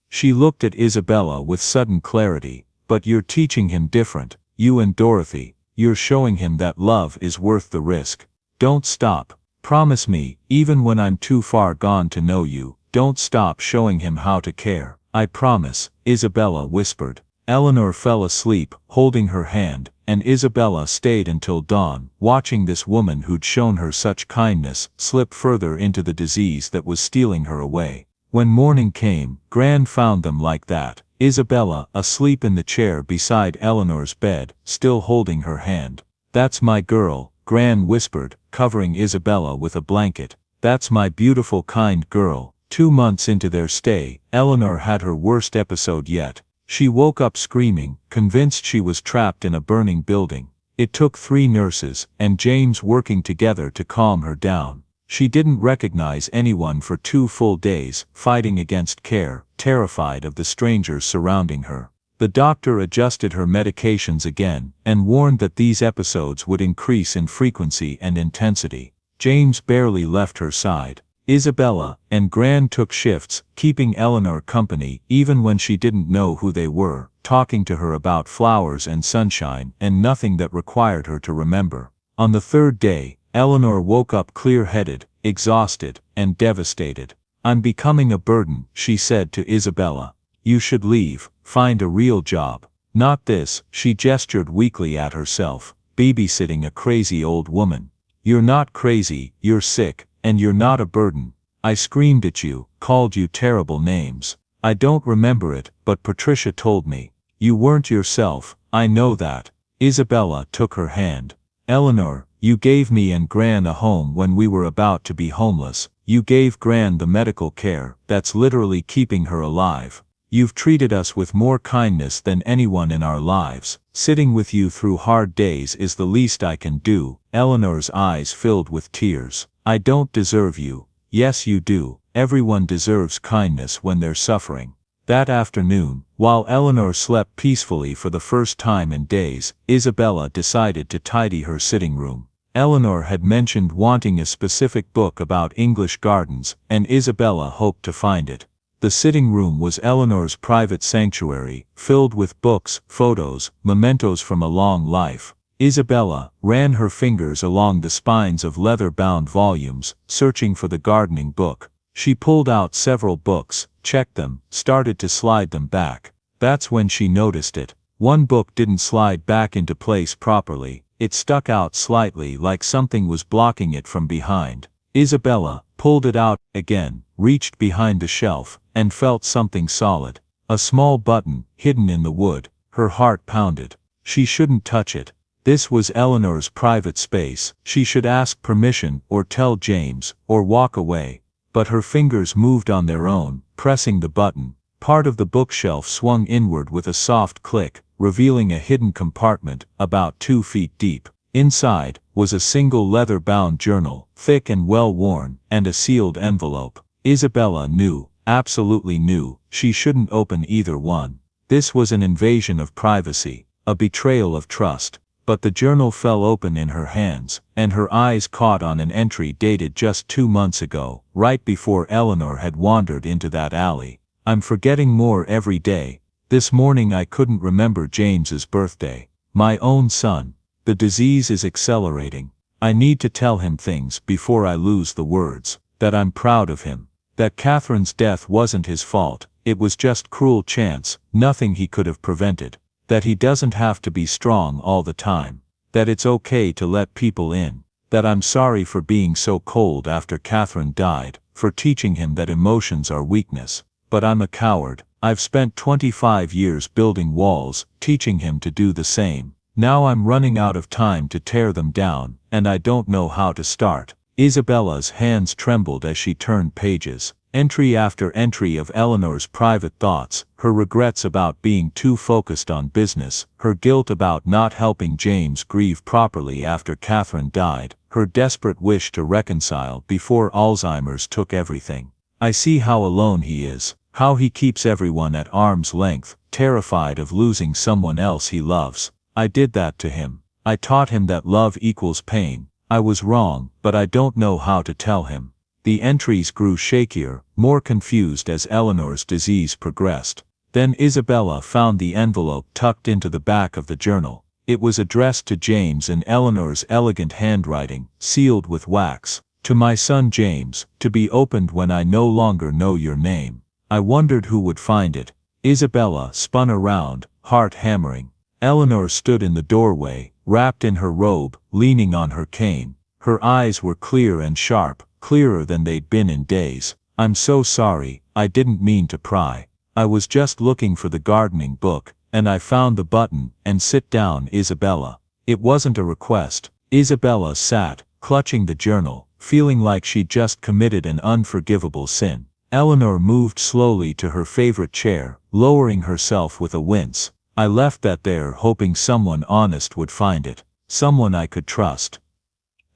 She looked at Isabella with sudden clarity. But you're teaching him different. You and Dorothy. You're showing him that love is worth the risk. Don't stop. Promise me, even when I'm too far gone to know you, don't stop showing him how to care. I promise, Isabella whispered. Eleanor fell asleep, holding her hand, and Isabella stayed until dawn, watching this woman who'd shown her such kindness slip further into the disease that was stealing her away. When morning came, Gran found them like that. Isabella, asleep in the chair beside Eleanor's bed, still holding her hand. That's my girl, Gran whispered, covering Isabella with a blanket. That's my beautiful kind girl. 2 months into their stay, Eleanor had her worst episode yet. She woke up screaming, convinced she was trapped in a burning building. It took 3 nurses and James working together to calm her down. She didn't recognize anyone for 2 full days, fighting against care, terrified of the strangers surrounding her. The doctor adjusted her medications again, and warned that these episodes would increase in frequency and intensity. James barely left her side. Isabella and Gran took shifts, keeping Eleanor company even when she didn't know who they were, talking to her about flowers and sunshine and nothing that required her to remember. On the 3rd day, Eleanor woke up clear-headed, exhausted, and devastated. I'm becoming a burden, she said to Isabella. You should leave, find a real job. Not this, she gestured weakly at herself, babysitting a crazy old woman. You're not crazy, you're sick. And you're not a burden. I screamed at you, called you terrible names. I don't remember it, but Patricia told me. You weren't yourself, I know that. Isabella took her hand. Eleanor, you gave me and Gran a home when we were about to be homeless. You gave Gran the medical care that's literally keeping her alive. You've treated us with more kindness than anyone in our lives. Sitting with you through hard days is the least I can do." Eleanor's eyes filled with tears. "I don't deserve you." "Yes you do. Everyone deserves kindness when they're suffering." That afternoon, while Eleanor slept peacefully for the first time in days, Isabella decided to tidy her sitting room. Eleanor had mentioned wanting a specific book about English gardens, and Isabella hoped to find it. The sitting room was Eleanor's private sanctuary, filled with books, photos, mementos from a long life. Isabella ran her fingers along the spines of leather-bound volumes, searching for the gardening book. She pulled out several books, checked them, started to slide them back. That's when she noticed it. One book didn't slide back into place properly. It stuck out slightly, like something was blocking it from behind. Isabella pulled it out again, reached behind the shelf, and felt something solid. A small button, hidden in the wood. Her heart pounded. She shouldn't touch it. This was Eleanor's private space. She should ask permission, or tell James, or walk away. But her fingers moved on their own, pressing the button. Part of the bookshelf swung inward with a soft click, revealing a hidden compartment, about 2 feet deep. Inside was a single leather-bound journal, thick and well-worn, and a sealed envelope. Isabella knew, absolutely knew, she shouldn't open either one. This was an invasion of privacy, a betrayal of trust. But the journal fell open in her hands, and her eyes caught on an entry dated just 2 months ago, right before Eleanor had wandered into that alley. "I'm forgetting more every day. This morning I couldn't remember James's birthday. My own son. The disease is accelerating. I need to tell him things before I lose the words. That I'm proud of him. That Catherine's death wasn't his fault, it was just cruel chance, nothing he could have prevented. That he doesn't have to be strong all the time. That it's okay to let people in. That I'm sorry for being so cold after Catherine died, for teaching him that emotions are weakness. But I'm a coward. I've spent 25 years building walls, teaching him to do the same. Now I'm running out of time to tear them down, and I don't know how to start." Isabella's hands trembled as she turned pages. Entry after entry of Eleanor's private thoughts, her regrets about being too focused on business, her guilt about not helping James grieve properly after Catherine died, her desperate wish to reconcile before Alzheimer's took everything. "I see how alone he is, how he keeps everyone at arm's length, terrified of losing someone else he loves. I did that to him. I taught him that love equals pain. I was wrong, but I don't know how to tell him." The entries grew shakier, more confused as Eleanor's disease progressed. Then Isabella found the envelope tucked into the back of the journal. It was addressed to James in Eleanor's elegant handwriting, sealed with wax. "To my son James, to be opened when I no longer know your name." I wondered who would find it. Isabella spun around, heart hammering. Eleanor stood in the doorway, wrapped in her robe, leaning on her cane. Her eyes were clear and sharp, clearer than they'd been in days. "I'm so sorry, I didn't mean to pry. I was just looking for the gardening book, and I found the button." "And sit down, Isabella." It wasn't a request. Isabella sat, clutching the journal, feeling like she'd just committed an unforgivable sin. Eleanor moved slowly to her favorite chair, lowering herself with a wince. "I left that there hoping someone honest would find it. Someone I could trust."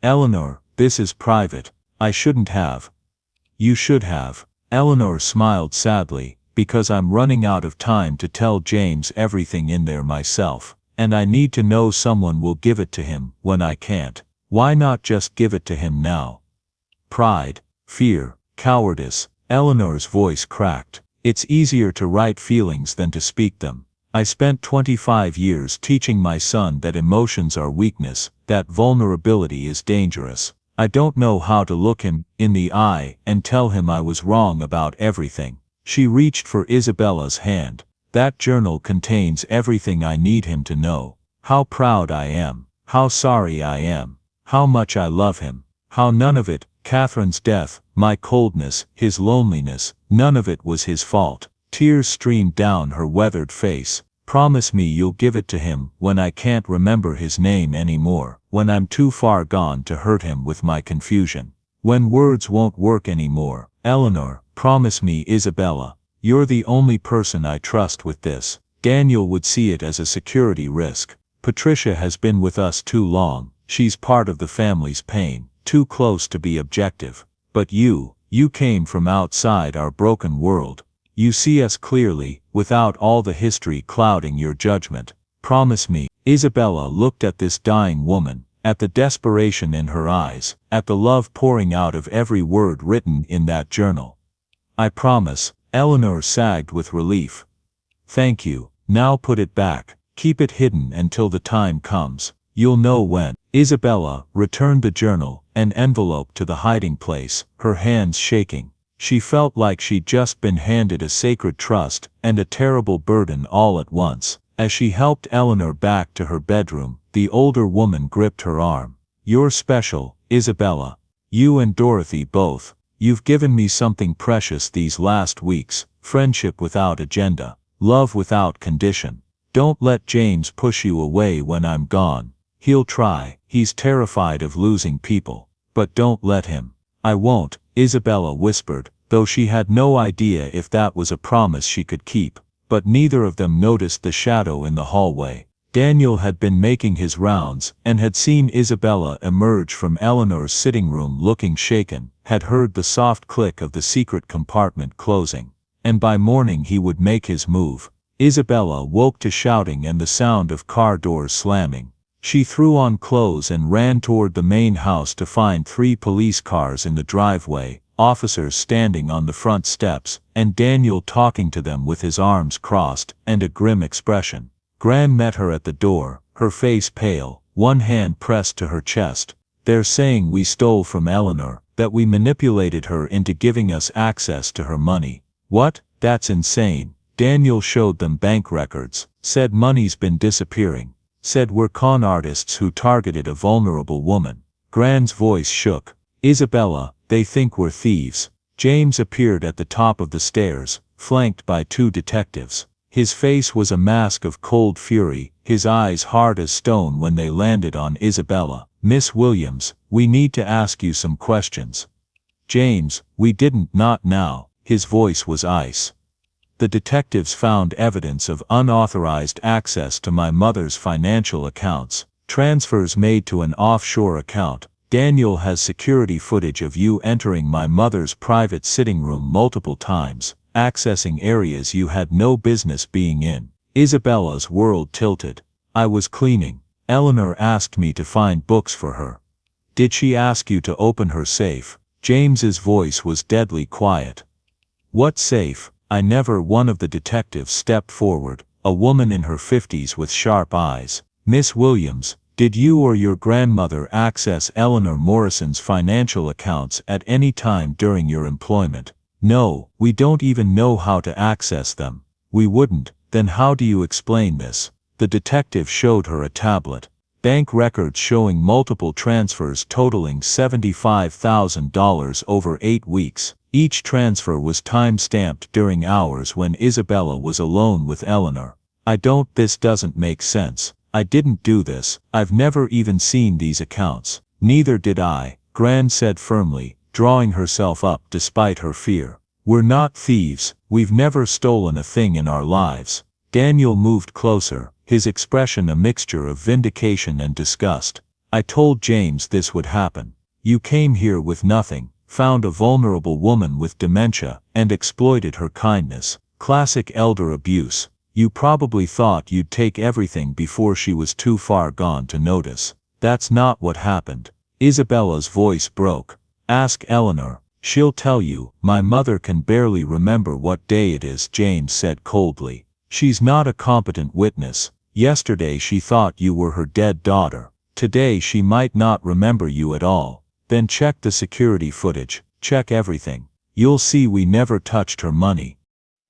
"Eleanor, this is private. I shouldn't have." "You should have." Eleanor smiled sadly, "because I'm running out of time to tell James everything in there myself. And I need to know someone will give it to him when I can't. Why not just give it to him now?" Pride, fear, cowardice. Eleanor's voice cracked. "It's easier to write feelings than to speak them. I spent 25 years teaching my son that emotions are weakness, that vulnerability is dangerous. I don't know how to look him in the eye and tell him I was wrong about everything." She reached for Isabella's hand. "That journal contains everything I need him to know. How proud I am, how sorry I am, how much I love him, how none of it, Catherine's death, my coldness, his loneliness, none of it was his fault." Tears streamed down her weathered face. "Promise me you'll give it to him when I can't remember his name anymore, when I'm too far gone to hurt him with my confusion. When words won't work anymore. Eleanor, promise me, Isabella. You're the only person I trust with this. Daniel would see it as a security risk. Patricia has been with us too long, she's part of the family's pain, too close to be objective. But you came from outside our broken world. You see us clearly, without all the history clouding your judgment. Promise me. Isabella looked at this dying woman, at the desperation in her eyes, at the love pouring out of every word written in that journal. I promise. Eleanor sagged with relief. Thank you. Now put it back. Keep it hidden until the time comes. You'll know when. Isabella returned the journal, an envelope to the hiding place, her hands shaking. She felt like she'd just been handed a sacred trust and a terrible burden all at once. As she helped Eleanor back to her bedroom, the older woman gripped her arm. You're special, Isabella. You and Dorothy both. You've given me something precious these last weeks, friendship without agenda, love without condition. Don't let James push you away when I'm gone. He'll try, he's terrified of losing people. But don't let him. I won't, Isabella whispered, though she had no idea if that was a promise she could keep. But neither of them noticed the shadow in the hallway. Daniel had been making his rounds and had seen Isabella emerge from Eleanor's sitting room looking shaken, had heard the soft click of the secret compartment closing. And by morning he would make his move. Isabella woke to shouting and the sound of car doors slamming. She threw on clothes and ran toward the main house to find 3 police cars in the driveway, officers standing on the front steps, and Daniel talking to them with his arms crossed and a grim expression. Gran met her at the door, her face pale, one hand pressed to her chest. They're saying we stole from Eleanor, that we manipulated her into giving us access to her money. What? That's insane. Daniel showed them bank records, said money's been disappearing, said we're con artists who targeted a vulnerable woman. Gran's voice shook. Isabella, they think we're thieves. James appeared at the top of the stairs, flanked by 2 detectives. His face was a mask of cold fury, his eyes hard as stone when they landed on Isabella. Miss Williams, we need to ask you some questions. James, we didn't, not now. His voice was ice. The detectives found evidence of unauthorized access to my mother's financial accounts, transfers made to an offshore account. Daniel has security footage of you entering my mother's private sitting room multiple times, accessing areas you had no business being in. Isabella's world tilted. I was cleaning. Eleanor asked me to find books for her. Did she ask you to open her safe? James's voice was deadly quiet. What safe? I never. One of the detectives stepped forward, a woman in her 50s with sharp eyes. Miss Williams, did you or your grandmother access Eleanor Morrison's financial accounts at any time during your employment? No, we don't even know how to access them. We wouldn't. Then how do you explain this? The detective showed her a tablet. Bank records showing multiple transfers totaling $75,000 over 8 weeks. Each transfer was time-stamped during hours when Isabella was alone with Eleanor. This doesn't make sense. I didn't do this. I've never even seen these accounts. Neither did I, Gran said firmly, drawing herself up despite her fear. We're not thieves. We've never stolen a thing in our lives. Daniel moved closer, his expression a mixture of vindication and disgust. I told James this would happen. You came here with nothing, found a vulnerable woman with dementia, and exploited her kindness. Classic elder abuse. You probably thought you'd take everything before she was too far gone to notice. That's not what happened. Isabella's voice broke. Ask Eleanor. She'll tell you. My mother can barely remember what day it is, James said coldly. She's not a competent witness. Yesterday she thought you were her dead daughter. Today she might not remember you at all. Then check the security footage. Check everything. You'll see we never touched her money.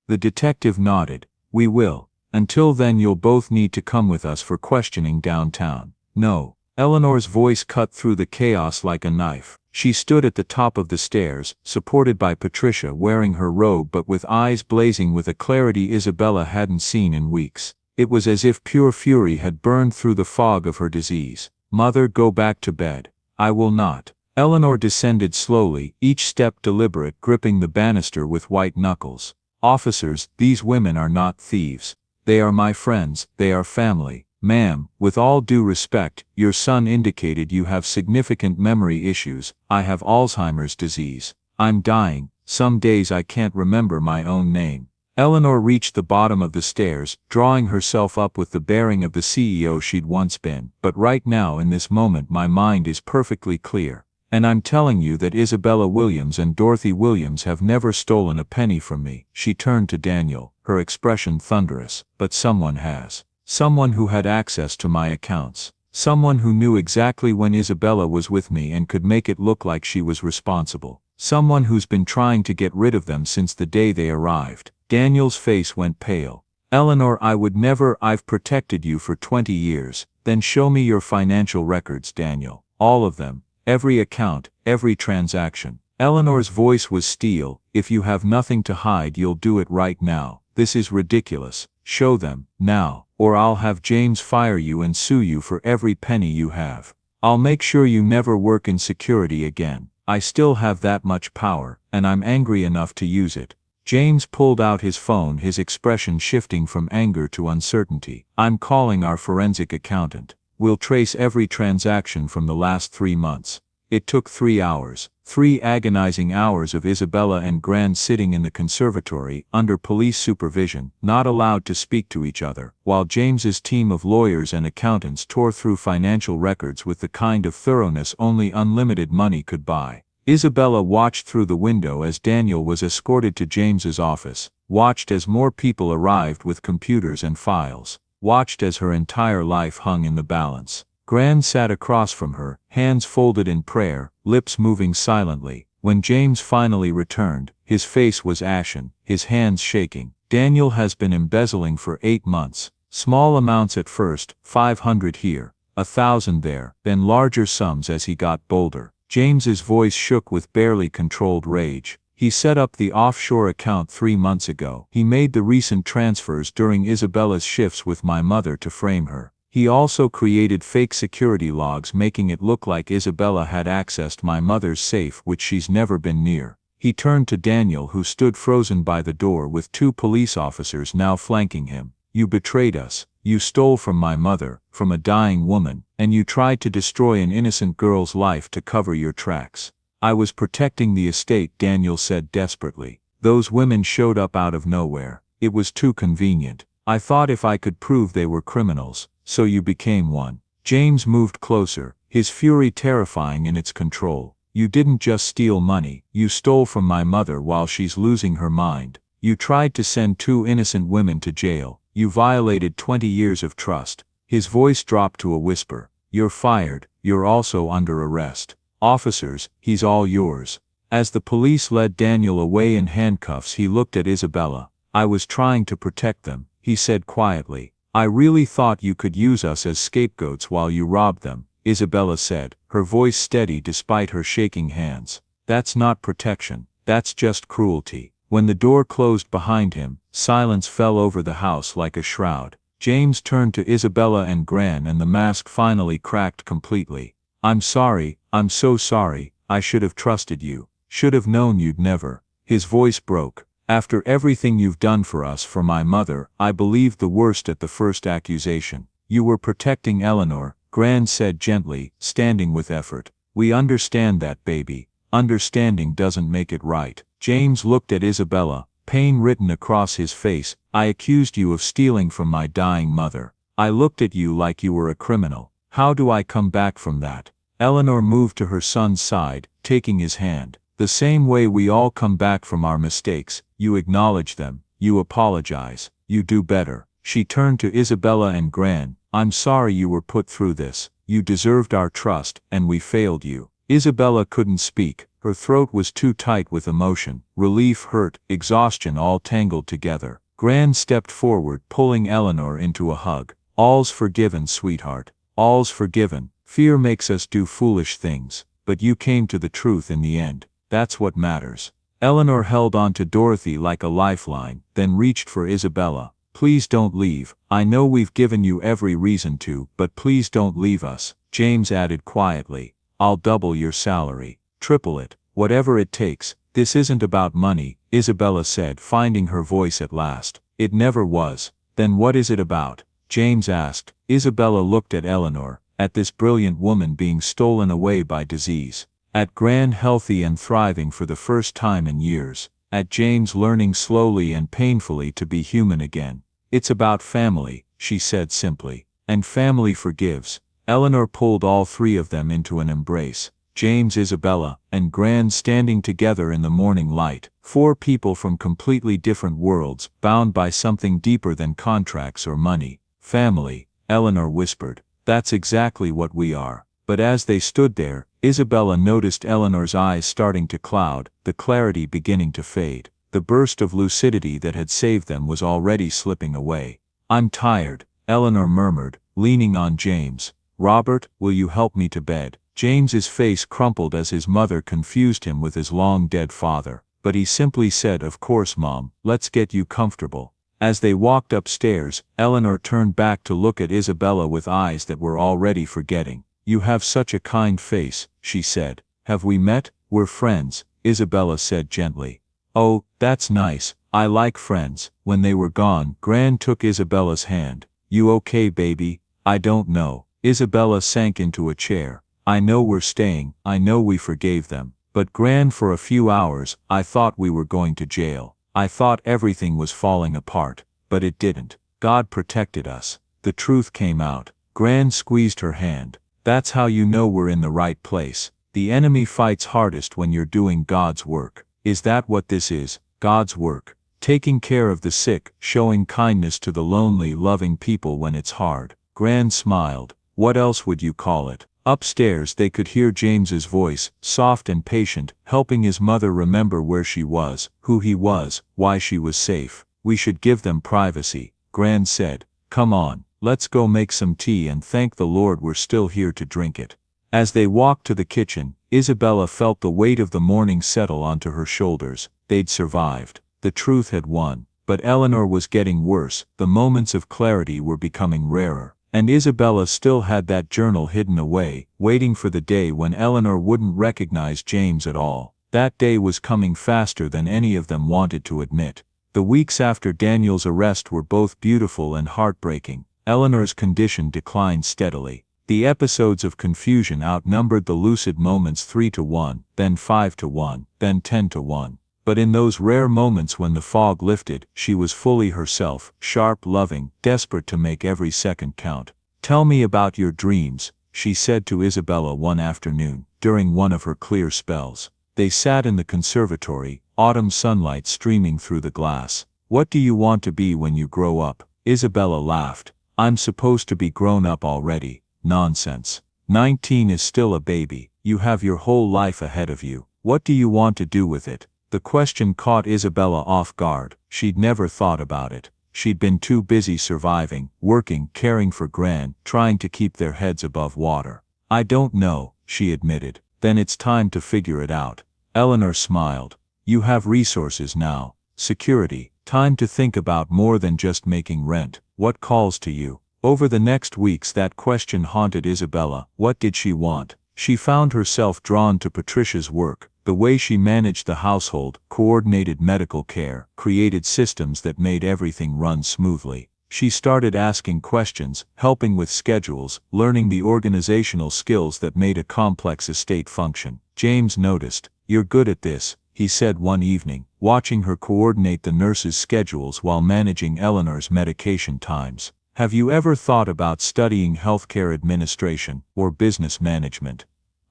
The detective nodded. We will. Until then you'll both need to come with us for questioning downtown. No. Eleanor's voice cut through the chaos like a knife. She stood at the top of the stairs, supported by Patricia wearing her robe but with eyes blazing with a clarity Isabella hadn't seen in weeks. It was as if pure fury had burned through the fog of her disease. Mother, go back to bed. I will not. Eleanor descended slowly, each step deliberate, gripping the banister with white knuckles. Officers, these women are not thieves. They are my friends, they are family. Ma'am, with all due respect, your son indicated you have significant memory issues. I have Alzheimer's disease. I'm dying. Some days I can't remember my own name. Eleanor reached the bottom of the stairs, drawing herself up with the bearing of the CEO she'd once been. But right now in this moment my mind is perfectly clear. And I'm telling you that Isabella Williams and Dorothy Williams have never stolen a penny from me. She turned to Daniel, her expression thunderous. But someone has. Someone who had access to my accounts. Someone who knew exactly when Isabella was with me and could make it look like she was responsible. Someone who's been trying to get rid of them since the day they arrived. Daniel's face went pale. Eleanor, I would never. I've protected you for 20 years. Then show me your financial records, Daniel. All of them. Every account, every transaction. Eleanor's voice was steel. If you have nothing to hide, you'll do it right now. This is ridiculous. Show them, now, or I'll have James fire you and sue you for every penny you have. I'll make sure you never work in security again. I still have that much power, and I'm angry enough to use it. James pulled out his phone, his expression shifting from anger to uncertainty. I'm calling our forensic accountant. We'll trace every transaction from the last 3 months. It took 3 hours, 3 agonizing hours of Isabella and Gran sitting in the conservatory, under police supervision, not allowed to speak to each other, while James's team of lawyers and accountants tore through financial records with the kind of thoroughness only unlimited money could buy. Isabella watched through the window as Daniel was escorted to James's office, watched as more people arrived with computers and files, watched as her entire life hung in the balance. Gran sat across from her, hands folded in prayer, lips moving silently. When James finally returned, his face was ashen, his hands shaking. Daniel has been embezzling for 8 months. Small amounts at first, 500 here, 1,000 there, then larger sums as he got bolder. James's voice shook with barely controlled rage. He set up the offshore account 3 months ago. He made the recent transfers during Isabella's shifts with my mother to frame her. He also created fake security logs making it look like Isabella had accessed my mother's safe, which she's never been near. He turned to Daniel, who stood frozen by the door with 2 police officers now flanking him. You betrayed us. You stole from my mother, from a dying woman, and you tried to destroy an innocent girl's life to cover your tracks. I was protecting the estate, Daniel said desperately. Those women showed up out of nowhere. It was too convenient. I thought if I could prove they were criminals, so you became one. James moved closer, his fury terrifying in its control. You didn't just steal money, you stole from my mother while she's losing her mind. You tried to send 2 innocent women to jail. You violated 20 years of trust. His voice dropped to a whisper. You're fired. You're also under arrest. Officers, he's all yours. As the police led Daniel away in handcuffs, he looked at Isabella. I was trying to protect them, he said quietly. I really thought you could use us as scapegoats while you robbed them, Isabella said, her voice steady despite her shaking hands. That's not protection. That's just cruelty. When the door closed behind him, silence fell over the house like a shroud. James turned to Isabella and Gran, and the mask finally cracked completely. I'm sorry, I'm so sorry. I should have trusted you. Should have known you'd never. His voice broke. After everything you've done for us, for my mother, I believed the worst at the first accusation. You were protecting Eleanor, Gran said gently, standing with effort. We understand that, baby. Understanding doesn't make it right. James looked at Isabella, pain written across his face. I accused you of stealing from my dying mother. I looked at you like you were a criminal. How do I come back from that? Eleanor moved to her son's side, taking his hand. The same way we all come back from our mistakes. You acknowledge them, you apologize, you do better. She turned to Isabella and Gran. I'm sorry you were put through this. You deserved our trust, and we failed you. Isabella couldn't speak. Her throat was too tight with emotion, relief, hurt, exhaustion all tangled together. Gran stepped forward, pulling Eleanor into a hug. All's forgiven, sweetheart. All's forgiven. Fear makes us do foolish things, but you came to the truth in the end. That's what matters. Eleanor held on to Dorothy like a lifeline, then reached for Isabella. Please don't leave. I know we've given you every reason to, but please don't leave us. James added quietly. I'll double your salary. Triple it. Whatever it takes. This isn't about money, Isabella said, finding her voice at last. It never was. Then what is it about? James asked. Isabella looked at Eleanor, at this brilliant woman being stolen away by disease, at Gran healthy and thriving for the first time in years, at James learning slowly and painfully to be human again. It's about family, she said simply. And family forgives. Eleanor pulled all three of them into an embrace. James, Isabella, and Gran standing together in the morning light. Four people from completely different worlds, bound by something deeper than contracts or money. Family, Eleanor whispered. That's exactly what we are. But as they stood there, Isabella noticed Eleanor's eyes starting to cloud, the clarity beginning to fade. The burst of lucidity that had saved them was already slipping away. I'm tired, Eleanor murmured, leaning on James. Robert, will you help me to bed? James's face crumpled as his mother confused him with his long-dead father, but he simply said, of course, Mom, let's get you comfortable. As they walked upstairs, Eleanor turned back to look at Isabella with eyes that were already forgetting. You have such a kind face, she said. Have we met? We're friends, Isabella said gently. Oh, that's nice, I like friends. When they were gone, Gran took Isabella's hand. You okay, baby? I don't know. Isabella sank into a chair. I know we're staying, I know we forgave them. But Gran, for a few hours, I thought we were going to jail. I thought everything was falling apart. But it didn't. God protected us. The truth came out. Gran squeezed her hand. That's how you know we're in the right place. The enemy fights hardest when you're doing God's work. Is that what this is? God's work. Taking care of the sick, showing kindness to the lonely, loving people when it's hard. Gran smiled. What else would you call it? Upstairs they could hear James's voice, soft and patient, helping his mother remember where she was, who he was, why she was safe. We should give them privacy, Gran said. Come on, let's go make some tea and thank the Lord we're still here to drink it. As they walked to the kitchen, Isabella felt the weight of the morning settle onto her shoulders. They'd survived. The truth had won. But Eleanor was getting worse. The moments of clarity were becoming rarer. And Isabella still had that journal hidden away, waiting for the day when Eleanor wouldn't recognize James at all. That day was coming faster than any of them wanted to admit. The weeks after Daniel's arrest were both beautiful and heartbreaking. Eleanor's condition declined steadily. The episodes of confusion outnumbered the lucid moments 3-1, then 5-1, then 10-1. But in those rare moments when the fog lifted, she was fully herself, sharp, loving, desperate to make every second count. Tell me about your dreams, she said to Isabella one afternoon, during one of her clear spells. They sat in the conservatory, autumn sunlight streaming through the glass. What do you want to be when you grow up? Isabella laughed. I'm supposed to be grown up already. Nonsense. 19 is still a baby. You have your whole life ahead of you. What do you want to do with it? The question caught Isabella off guard. She'd never thought about it. She'd been too busy surviving, working, caring for Gran, trying to keep their heads above water. I don't know, she admitted. Then it's time to figure it out. Eleanor smiled. You have resources now. Security. Time to think about more than just making rent. What calls to you? Over the next weeks that question haunted Isabella. What did she want? She found herself drawn to Patricia's work. The way she managed the household, coordinated medical care, created systems that made everything run smoothly. She started asking questions, helping with schedules, learning the organizational skills that made a complex estate function. James noticed. You're good at this, he said one evening, watching her coordinate the nurses' schedules while managing Eleanor's medication times. Have you ever thought about studying healthcare administration or business management?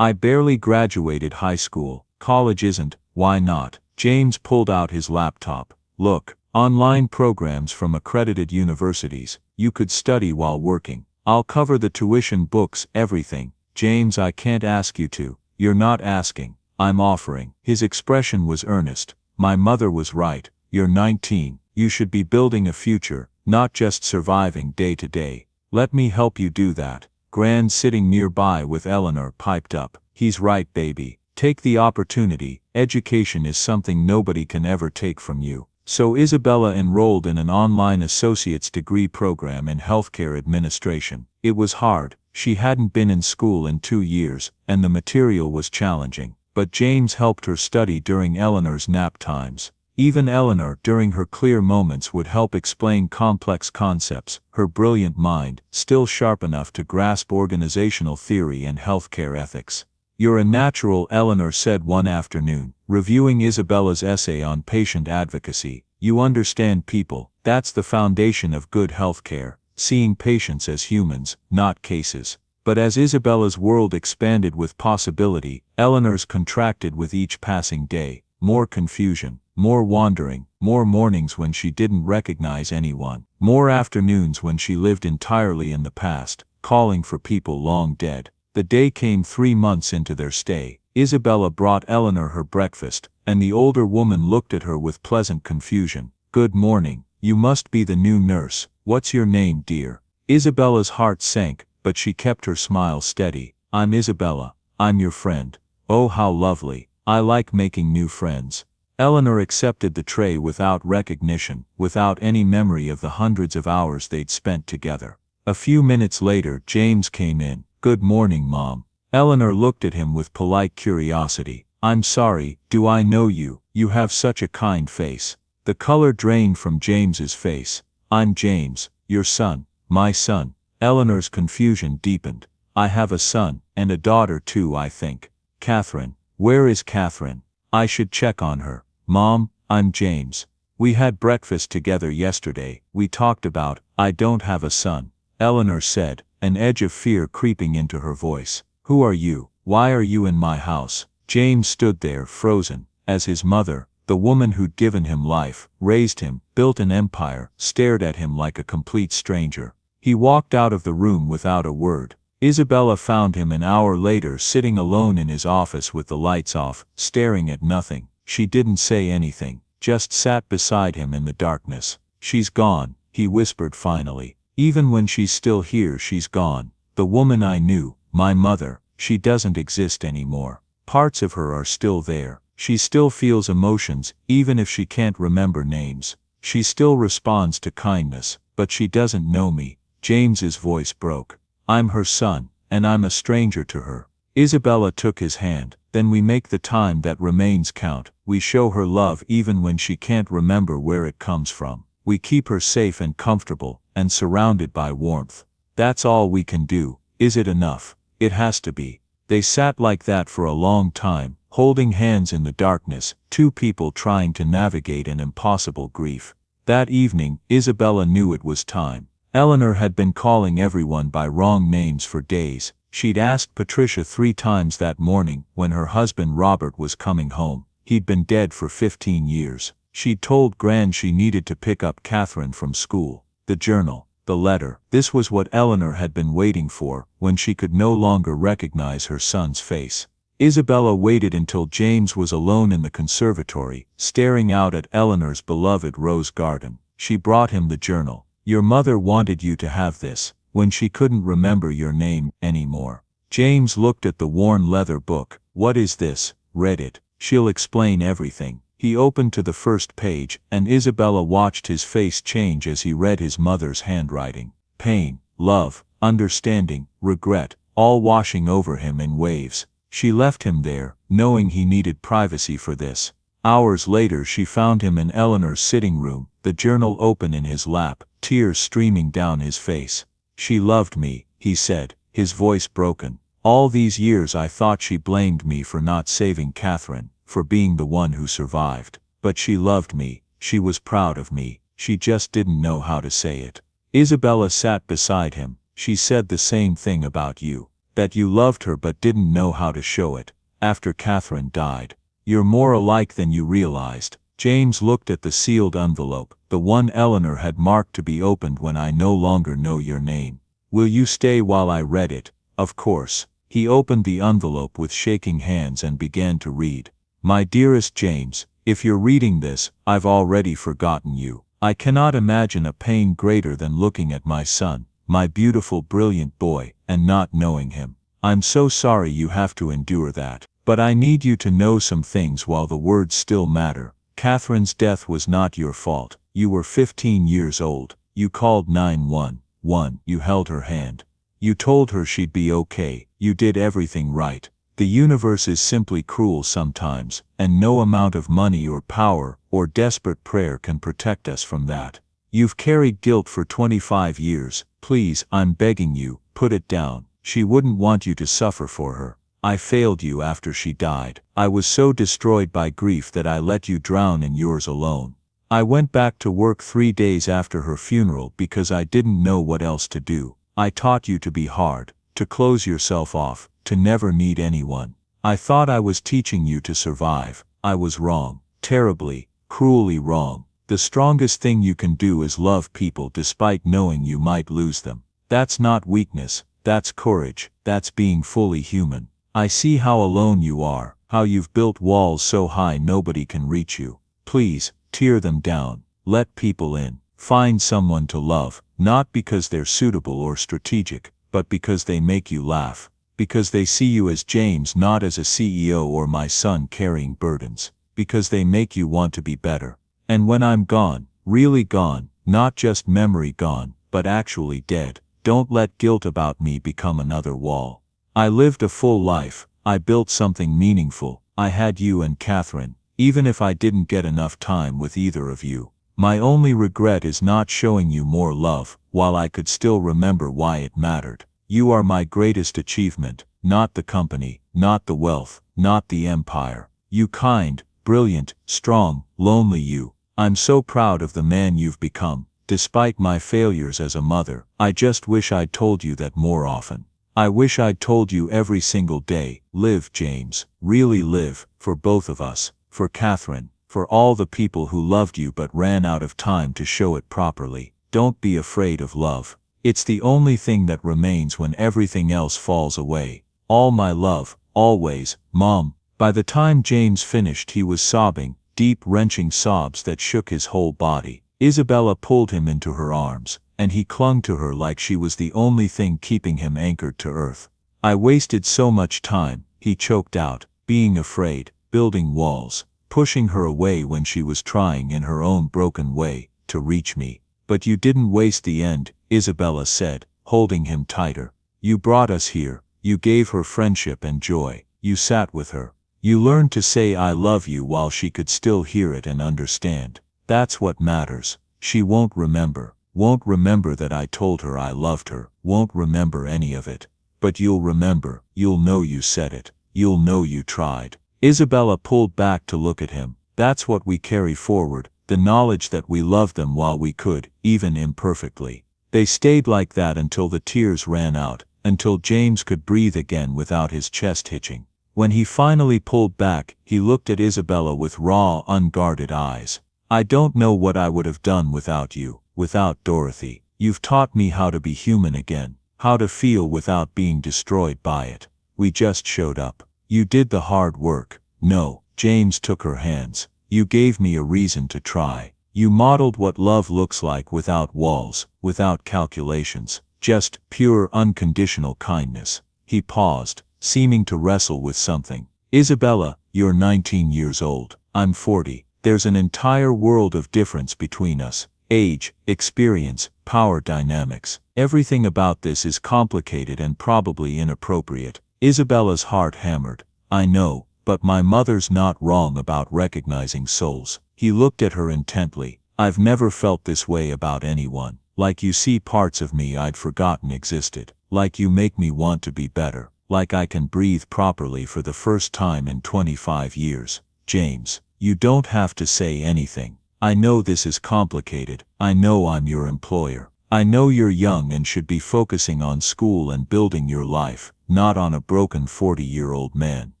I barely graduated high school. College isn't, why not? James pulled out his laptop. Look, online programs from accredited universities. You could study while working. I'll cover the tuition, books, everything. James, I can't ask you to. You're not asking. I'm offering. His expression was earnest. My mother was right. You're 19. You should be building a future, not just surviving day to day. Let me help you do that. Gran, sitting nearby with Eleanor, piped up. He's right, baby. Take the opportunity. Education is something nobody can ever take from you. So Isabella enrolled in an online associate's degree program in healthcare administration. It was hard. She hadn't been in school in 2 years, and the material was challenging. But James helped her study during Eleanor's nap times. Even Eleanor, during her clear moments, would help explain complex concepts, her brilliant mind, still sharp enough to grasp organizational theory and healthcare ethics. "You're a natural," Eleanor said one afternoon, reviewing Isabella's essay on patient advocacy. "You understand people. That's the foundation of good healthcare, seeing patients as humans, not cases." But as Isabella's world expanded with possibility, Eleanor's contracted with each passing day. More confusion, more wandering, more mornings when she didn't recognize anyone, more afternoons when she lived entirely in the past, calling for people long dead. The day came 3 months into their stay. Isabella brought Eleanor her breakfast, and the older woman looked at her with pleasant confusion. "Good morning. You must be the new nurse. What's your name, dear?" Isabella's heart sank, but she kept her smile steady. "I'm Isabella. I'm your friend." "Oh, how lovely. I like making new friends." Eleanor accepted the tray without recognition, without any memory of the hundreds of hours they'd spent together. A few minutes later, James came in. "Good morning, Mom." Eleanor looked at him with polite curiosity. "I'm sorry, do I know you? You have such a kind face." The color drained from James's face. "I'm James, your son." "My son." Eleanor's confusion deepened. "I have a son, and a daughter too, I think." "Catherine. Where is Catherine? I should check on her." "Mom, I'm James. We had breakfast together yesterday. We talked about, I don't have a son," Eleanor said, an edge of fear creeping into her voice. "Who are you? Why are you in my house?" James stood there, frozen, as his mother, the woman who'd given him life, raised him, built an empire, stared at him like a complete stranger. He walked out of the room without a word. Isabella found him an hour later sitting alone in his office with the lights off, staring at nothing. She didn't say anything, just sat beside him in the darkness. "She's gone," he whispered finally. "Even when she's still here, she's gone. The woman I knew, my mother, she doesn't exist anymore. Parts of her are still there. She still feels emotions, even if she can't remember names. She still responds to kindness, but she doesn't know me." James's voice broke. "I'm her son, and I'm a stranger to her." Isabella took his hand. "Then we make the time that remains count. We show her love even when she can't remember where it comes from. We keep her safe and comfortable, and surrounded by warmth. That's all we can do. Is it enough? It has to be." They sat like that for a long time, holding hands in the darkness, two people trying to navigate an impossible grief. That evening, Isabella knew it was time. Eleanor had been calling everyone by wrong names for days. She'd asked Patricia 3 times that morning when her husband Robert was coming home. He'd been dead for 15 years. She'd told Gran she needed to pick up Catherine from school. The journal, the letter, this was what Eleanor had been waiting for, when she could no longer recognize her son's face. Isabella waited until James was alone in the conservatory, staring out at Eleanor's beloved rose garden. She brought him the journal. "Your mother wanted you to have this, when she couldn't remember your name anymore." James looked at the worn leather book. "What is this?" Read it. "She'll explain everything." He opened to the first page, and Isabella watched his face change as he read his mother's handwriting. Pain, love, understanding, regret, all washing over him in waves. She left him there, knowing he needed privacy for this. Hours later she found him in Eleanor's sitting room, the journal open in his lap, tears streaming down his face. "She loved me," he said, his voice broken. "All these years I thought she blamed me for not saving Catherine, for being the one who survived. But she loved me, she was proud of me, she just didn't know how to say it." Isabella sat beside him. "She said the same thing about you. That you loved her but didn't know how to show it. After Catherine died. You're more alike than you realized." James looked at the sealed envelope, the one Eleanor had marked to be opened when I no longer know your name. "Will you stay while I read it?" "Of course." He opened the envelope with shaking hands and began to read. "My dearest James, if you're reading this, I've already forgotten you. I cannot imagine a pain greater than looking at my son, my beautiful brilliant boy, and not knowing him. I'm so sorry you have to endure that. But I need you to know some things while the words still matter. Catherine's death was not your fault. You were 15 years old. You called 911. You held her hand. You told her she'd be okay. You did everything right. The universe is simply cruel sometimes, and no amount of money or power or desperate prayer can protect us from that. You've carried guilt for 25 years. Please, I'm begging you, put it down. She wouldn't want you to suffer for her. I failed you after she died. I was so destroyed by grief that I let you drown in yours alone. I went back to work 3 days after her funeral because I didn't know what else to do. I taught you to be hard, to close yourself off, to never need anyone. I thought I was teaching you to survive. I was wrong. Terribly, cruelly wrong. The strongest thing you can do is love people despite knowing you might lose them. That's not weakness, that's courage, that's being fully human. I see how alone you are, how you've built walls so high nobody can reach you. Please, tear them down. Let people in. Find someone to love, not because they're suitable or strategic, but because they make you laugh. Because they see you as James, not as a CEO or my son carrying burdens. Because they make you want to be better. And when I'm gone, really gone, not just memory gone, but actually dead, don't let guilt about me become another wall. I lived a full life. I built something meaningful. I had you and Catherine, even if I didn't get enough time with either of you. My only regret is not showing you more love, while I could still remember why it mattered. You are my greatest achievement, not the company, not the wealth, not the empire. You kind, brilliant, strong, lonely you. I'm so proud of the man you've become. Despite my failures as a mother, I just wish I'd told you that more often. I wish I'd told you every single day. Live, James, really live, for both of us, for Catherine, for all the people who loved you but ran out of time to show it properly. Don't be afraid of love. It's the only thing that remains when everything else falls away. All my love, always, Mom. By the time James finished, he was sobbing, deep, wrenching sobs that shook his whole body. Isabella pulled him into her arms, and he clung to her like she was the only thing keeping him anchored to earth. I wasted so much time, he choked out, being afraid, building walls, pushing her away when she was trying in her own broken way to reach me. But you didn't waste the end, Isabella said, holding him tighter. You brought us here. You gave her friendship and joy. You sat with her. You learned to say I love you while she could still hear it and understand. That's what matters. She won't remember that I told her I loved her, won't remember any of it. But you'll remember, you'll know you said it, you'll know you tried. Isabella pulled back to look at him. That's what we carry forward, the knowledge that we loved them while we could, even imperfectly. They stayed like that until the tears ran out, until James could breathe again without his chest hitching. When he finally pulled back, he looked at Isabella with raw, unguarded eyes. I don't know what I would have done without you, without Dorothy. You've taught me how to be human again, how to feel without being destroyed by it. We just showed up. You did the hard work. No, James took her hands. You gave me a reason to try. You modeled what love looks like without walls, without calculations, just pure unconditional kindness. He paused, seeming to wrestle with something. Isabella, you're 19 years old. I'm 40. There's an entire world of difference between us. Age, experience, power dynamics. Everything about this is complicated and probably inappropriate. Isabella's heart hammered. I know, but my mother's not wrong about recognizing souls. He looked at her intently. I've never felt this way about anyone. Like you see parts of me I'd forgotten existed. Like you make me want to be better. Like I can breathe properly for the first time in 25 years. James, you don't have to say anything. I know this is complicated. I know I'm your employer. I know you're young and should be focusing on school and building your life, not on a broken 40-year-old man.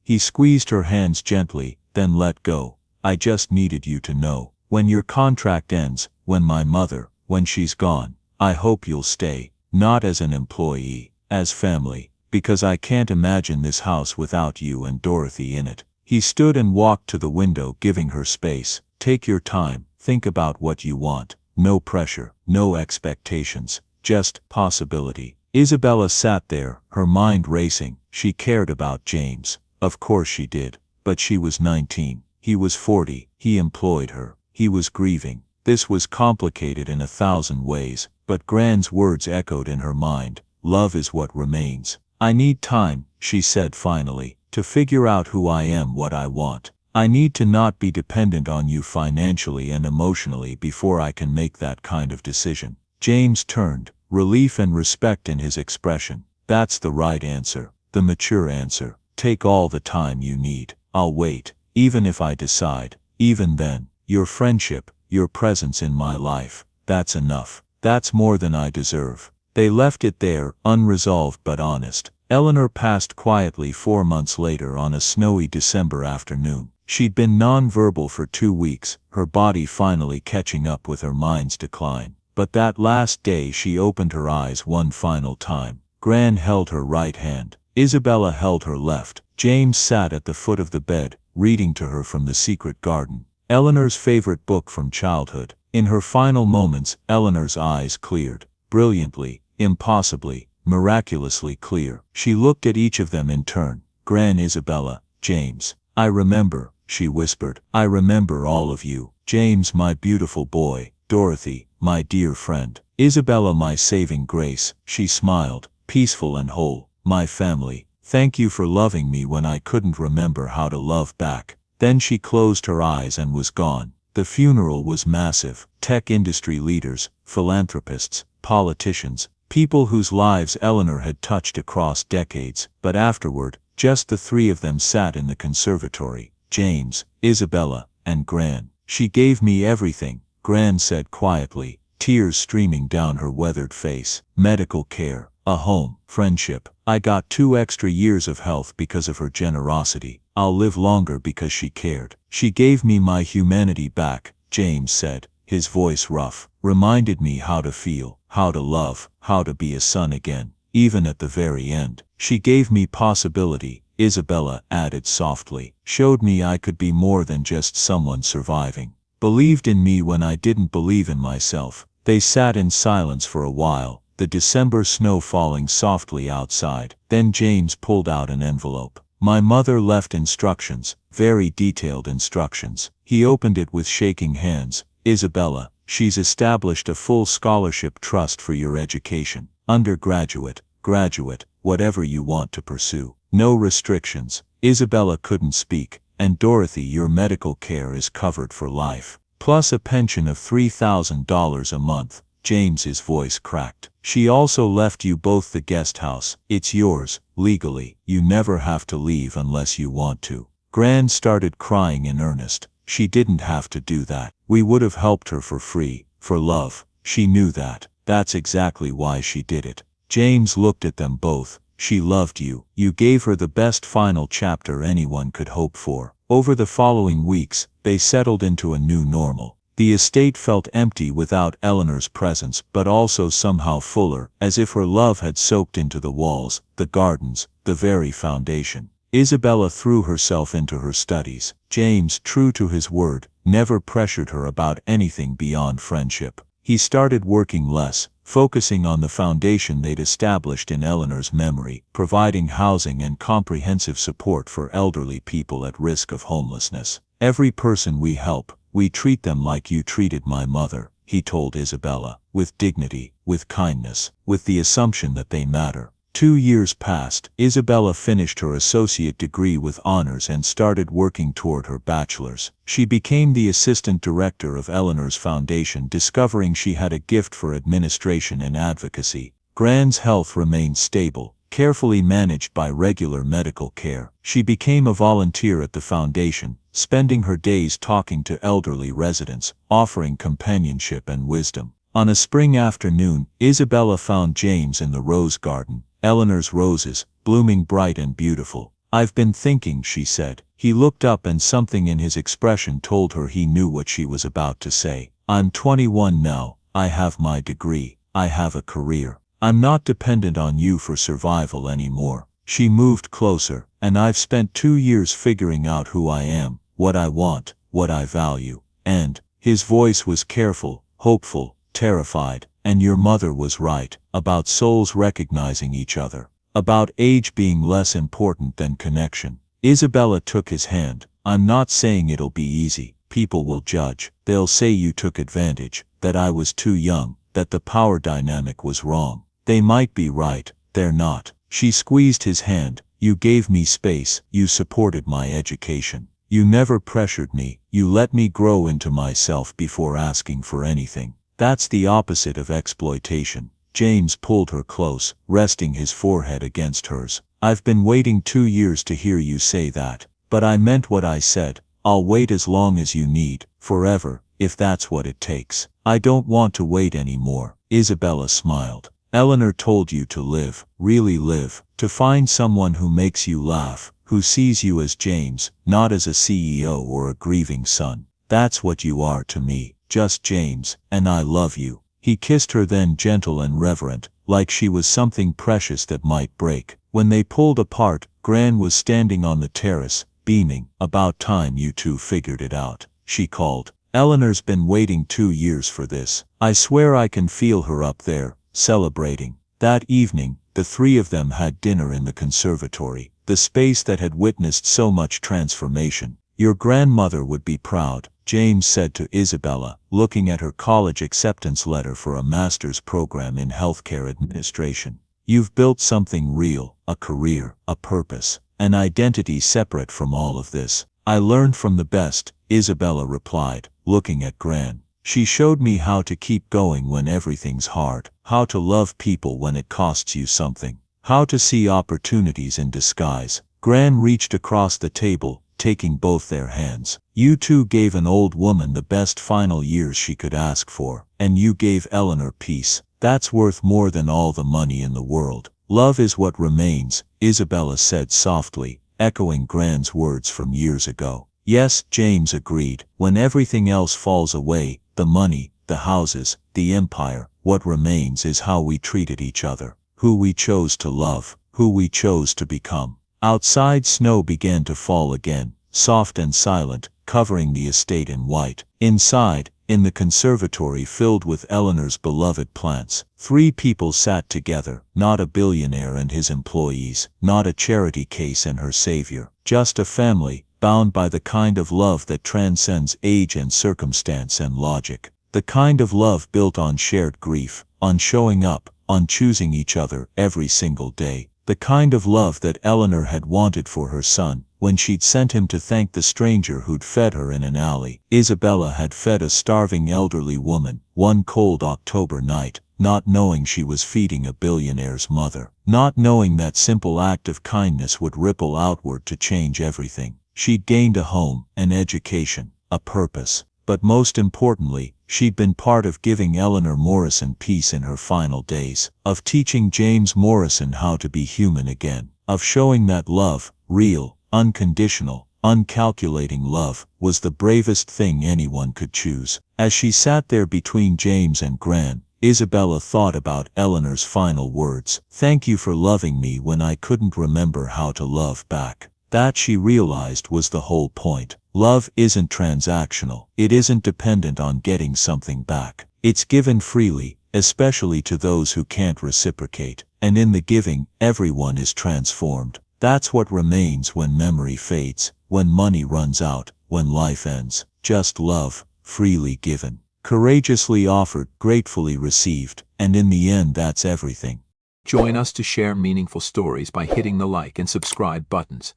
He squeezed her hands gently, then let go. I just needed you to know. When your contract ends, when my mother, when she's gone, I hope you'll stay, not as an employee, as family, because I can't imagine this house without you and Dorothy in it. He stood and walked to the window, giving her space. Take your time, think about what you want. No pressure, no expectations, just possibility. Isabella sat there, her mind racing. She cared about James. Of course she did. But she was 19. He was 40. He employed her. He was grieving. This was complicated in 1,000 ways, but Gran's words echoed in her mind. Love is what remains. I need time, she said finally. to figure out who I am, what I want. I need to not be dependent on you financially and emotionally before I can make that kind of decision." James turned, relief and respect in his expression. "That's the right answer, the mature answer. Take all the time you need. I'll wait, even if I decide. Even then, your friendship, your presence in my life, that's enough. That's more than I deserve." They left it there, unresolved but honest. Eleanor passed quietly 4 months later on a snowy December afternoon. She'd been non-verbal for 2 weeks, her body finally catching up with her mind's decline. But that last day she opened her eyes one final time. Gran held her right hand. Isabella held her left. James sat at the foot of the bed, reading to her from The Secret Garden, Eleanor's favorite book from childhood. In her final moments, Eleanor's eyes cleared. Brilliantly, impossibly, miraculously clear. She looked at each of them in turn. Gran, Isabella, James. "I remember," she whispered. "I remember all of you. James, my beautiful boy. Dorothy, my dear friend. Isabella, my saving grace." She smiled, peaceful and whole. "My family. Thank you for loving me when I couldn't remember how to love back." Then she closed her eyes and was gone. The funeral was massive. Tech industry leaders, philanthropists, politicians, people whose lives Eleanor had touched across decades. But afterward, just the 3 of them sat in the conservatory. James, Isabella, and Gran. "She gave me everything," Gran said quietly, tears streaming down her weathered face. "Medical care, a home, friendship. I got 2 extra years of health because of her generosity. I'll live longer because she cared. She gave me my humanity back," James said, his voice rough. "Reminded me how to feel, how to love, how to be a son again. Even at the very end, she gave me possibility," Isabella added softly. "Showed me I could be more than just someone surviving. Believed in me when I didn't believe in myself." They sat in silence for a while, the December snow falling softly outside. Then James pulled out an envelope. "My mother left instructions, very detailed instructions." He opened it with shaking hands. "Isabella, she's established a full scholarship trust for your education. Undergraduate, graduate, whatever you want to pursue. No restrictions." Isabella couldn't speak. "And Dorothy, your medical care is covered for life. Plus a pension of $3,000 a month." James's voice cracked. "She also left you both the guest house. It's yours, legally. You never have to leave unless you want to." Gran started crying in earnest. "She didn't have to do that. We would have helped her for free, for love. She knew that. That's exactly why she did it." James looked at them both. "She loved you. You gave her the best final chapter anyone could hope for." Over the following weeks, they settled into a new normal. The estate felt empty without Eleanor's presence, but also somehow fuller, as if her love had soaked into the walls, the gardens, the very foundation. Isabella threw herself into her studies. James, true to his word, never pressured her about anything beyond friendship. He started working less, focusing on the foundation they'd established in Eleanor's memory, providing housing and comprehensive support for elderly people at risk of homelessness. "Every person we help, we treat them like you treated my mother," he told Isabella, with dignity, with kindness, with the assumption that they matter. 2 years passed. Isabella finished her associate degree with honors and started working toward her bachelor's. She became the assistant director of Eleanor's foundation, discovering she had a gift for administration and advocacy. Gran's health remained stable, carefully managed by regular medical care. She became a volunteer at the foundation, spending her days talking to elderly residents, offering companionship and wisdom. On a spring afternoon, Isabella found James in the rose garden, Eleanor's roses, blooming bright and beautiful. "I've been thinking," she said. He looked up and something in his expression told her he knew what she was about to say. "I'm 21 now, I have my degree, I have a career. I'm not dependent on you for survival anymore." She moved closer. "And I've spent 2 years figuring out who I am, what I want, what I value. And," his voice was careful, hopeful, terrified, "and your mother was right, about souls recognizing each other, about age being less important than connection." Isabella took his hand. "I'm not saying it'll be easy. People will judge. They'll say you took advantage, that I was too young, that the power dynamic was wrong. They might be right, they're not." She squeezed his hand, You gave me space, you supported my education. You never pressured me, you let me grow into myself before asking for anything. That's the opposite of exploitation. James pulled her close, resting his forehead against hers. I've been waiting 2 years to hear you say that. But I meant what I said. I'll wait as long as you need, forever, if that's what it takes. I don't want to wait anymore. Isabella smiled. Eleanor told you to live, really live, to find someone who makes you laugh, who sees you as James, not as a CEO or a grieving son. That's what you are to me, just James, and I love you. He kissed her then, gentle and reverent, like she was something precious that might break. When they pulled apart, Gran was standing on the terrace, beaming. About time you two figured it out, she called. Eleanor's been waiting 2 years for this. I swear I can feel her up there, celebrating. That evening, the three of them had dinner in the conservatory, the space that had witnessed so much transformation. Your grandmother would be proud, James said to Isabella, looking at her college acceptance letter for a master's program in healthcare administration. You've built something real, a career, a purpose, an identity separate from all of this. I learned from the best, Isabella replied, looking at Gran. She showed me how to keep going when everything's hard, how to love people when it costs you something, how to see opportunities in disguise. Gran reached across the table, taking both their hands. You two gave an old woman the best final years she could ask for, and you gave Eleanor peace. That's worth more than all the money in the world. Love is what remains, Isabella said softly, echoing Gran's words from years ago. Yes, James agreed. When everything else falls away, the money, the houses, the empire, what remains is how we treated each other, who we chose to love, who we chose to become. Outside, snow began to fall again, soft and silent, covering the estate in white. Inside, in the conservatory filled with Eleanor's beloved plants, 3 people sat together, not a billionaire and his employees, not a charity case and her savior, just a family, bound by the kind of love that transcends age and circumstance and logic. The kind of love built on shared grief, on showing up, on choosing each other every single day. The kind of love that Eleanor had wanted for her son, when she'd sent him to thank the stranger who'd fed her in an alley. Isabella had fed a starving elderly woman, one cold October night, not knowing she was feeding a billionaire's mother, not knowing that simple act of kindness would ripple outward to change everything. She'd gained a home, an education, a purpose, but most importantly, she'd been part of giving Eleanor Morrison peace in her final days, of teaching James Morrison how to be human again, of showing that love, real, unconditional, uncalculating love, was the bravest thing anyone could choose. As she sat there between James and Gran, Isabella thought about Eleanor's final words. Thank you for loving me when I couldn't remember how to love back. That, she realized, was the whole point. Love isn't transactional. It isn't dependent on getting something back. It's given freely, especially to those who can't reciprocate. And in the giving, everyone is transformed. That's what remains when memory fades, when money runs out, when life ends. Just love, freely given, courageously offered, gratefully received, and in the end that's everything. Join us to share meaningful stories by hitting the like and subscribe buttons.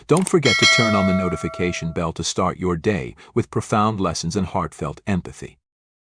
Don't forget to turn on the notification bell to start your day with profound lessons and heartfelt empathy.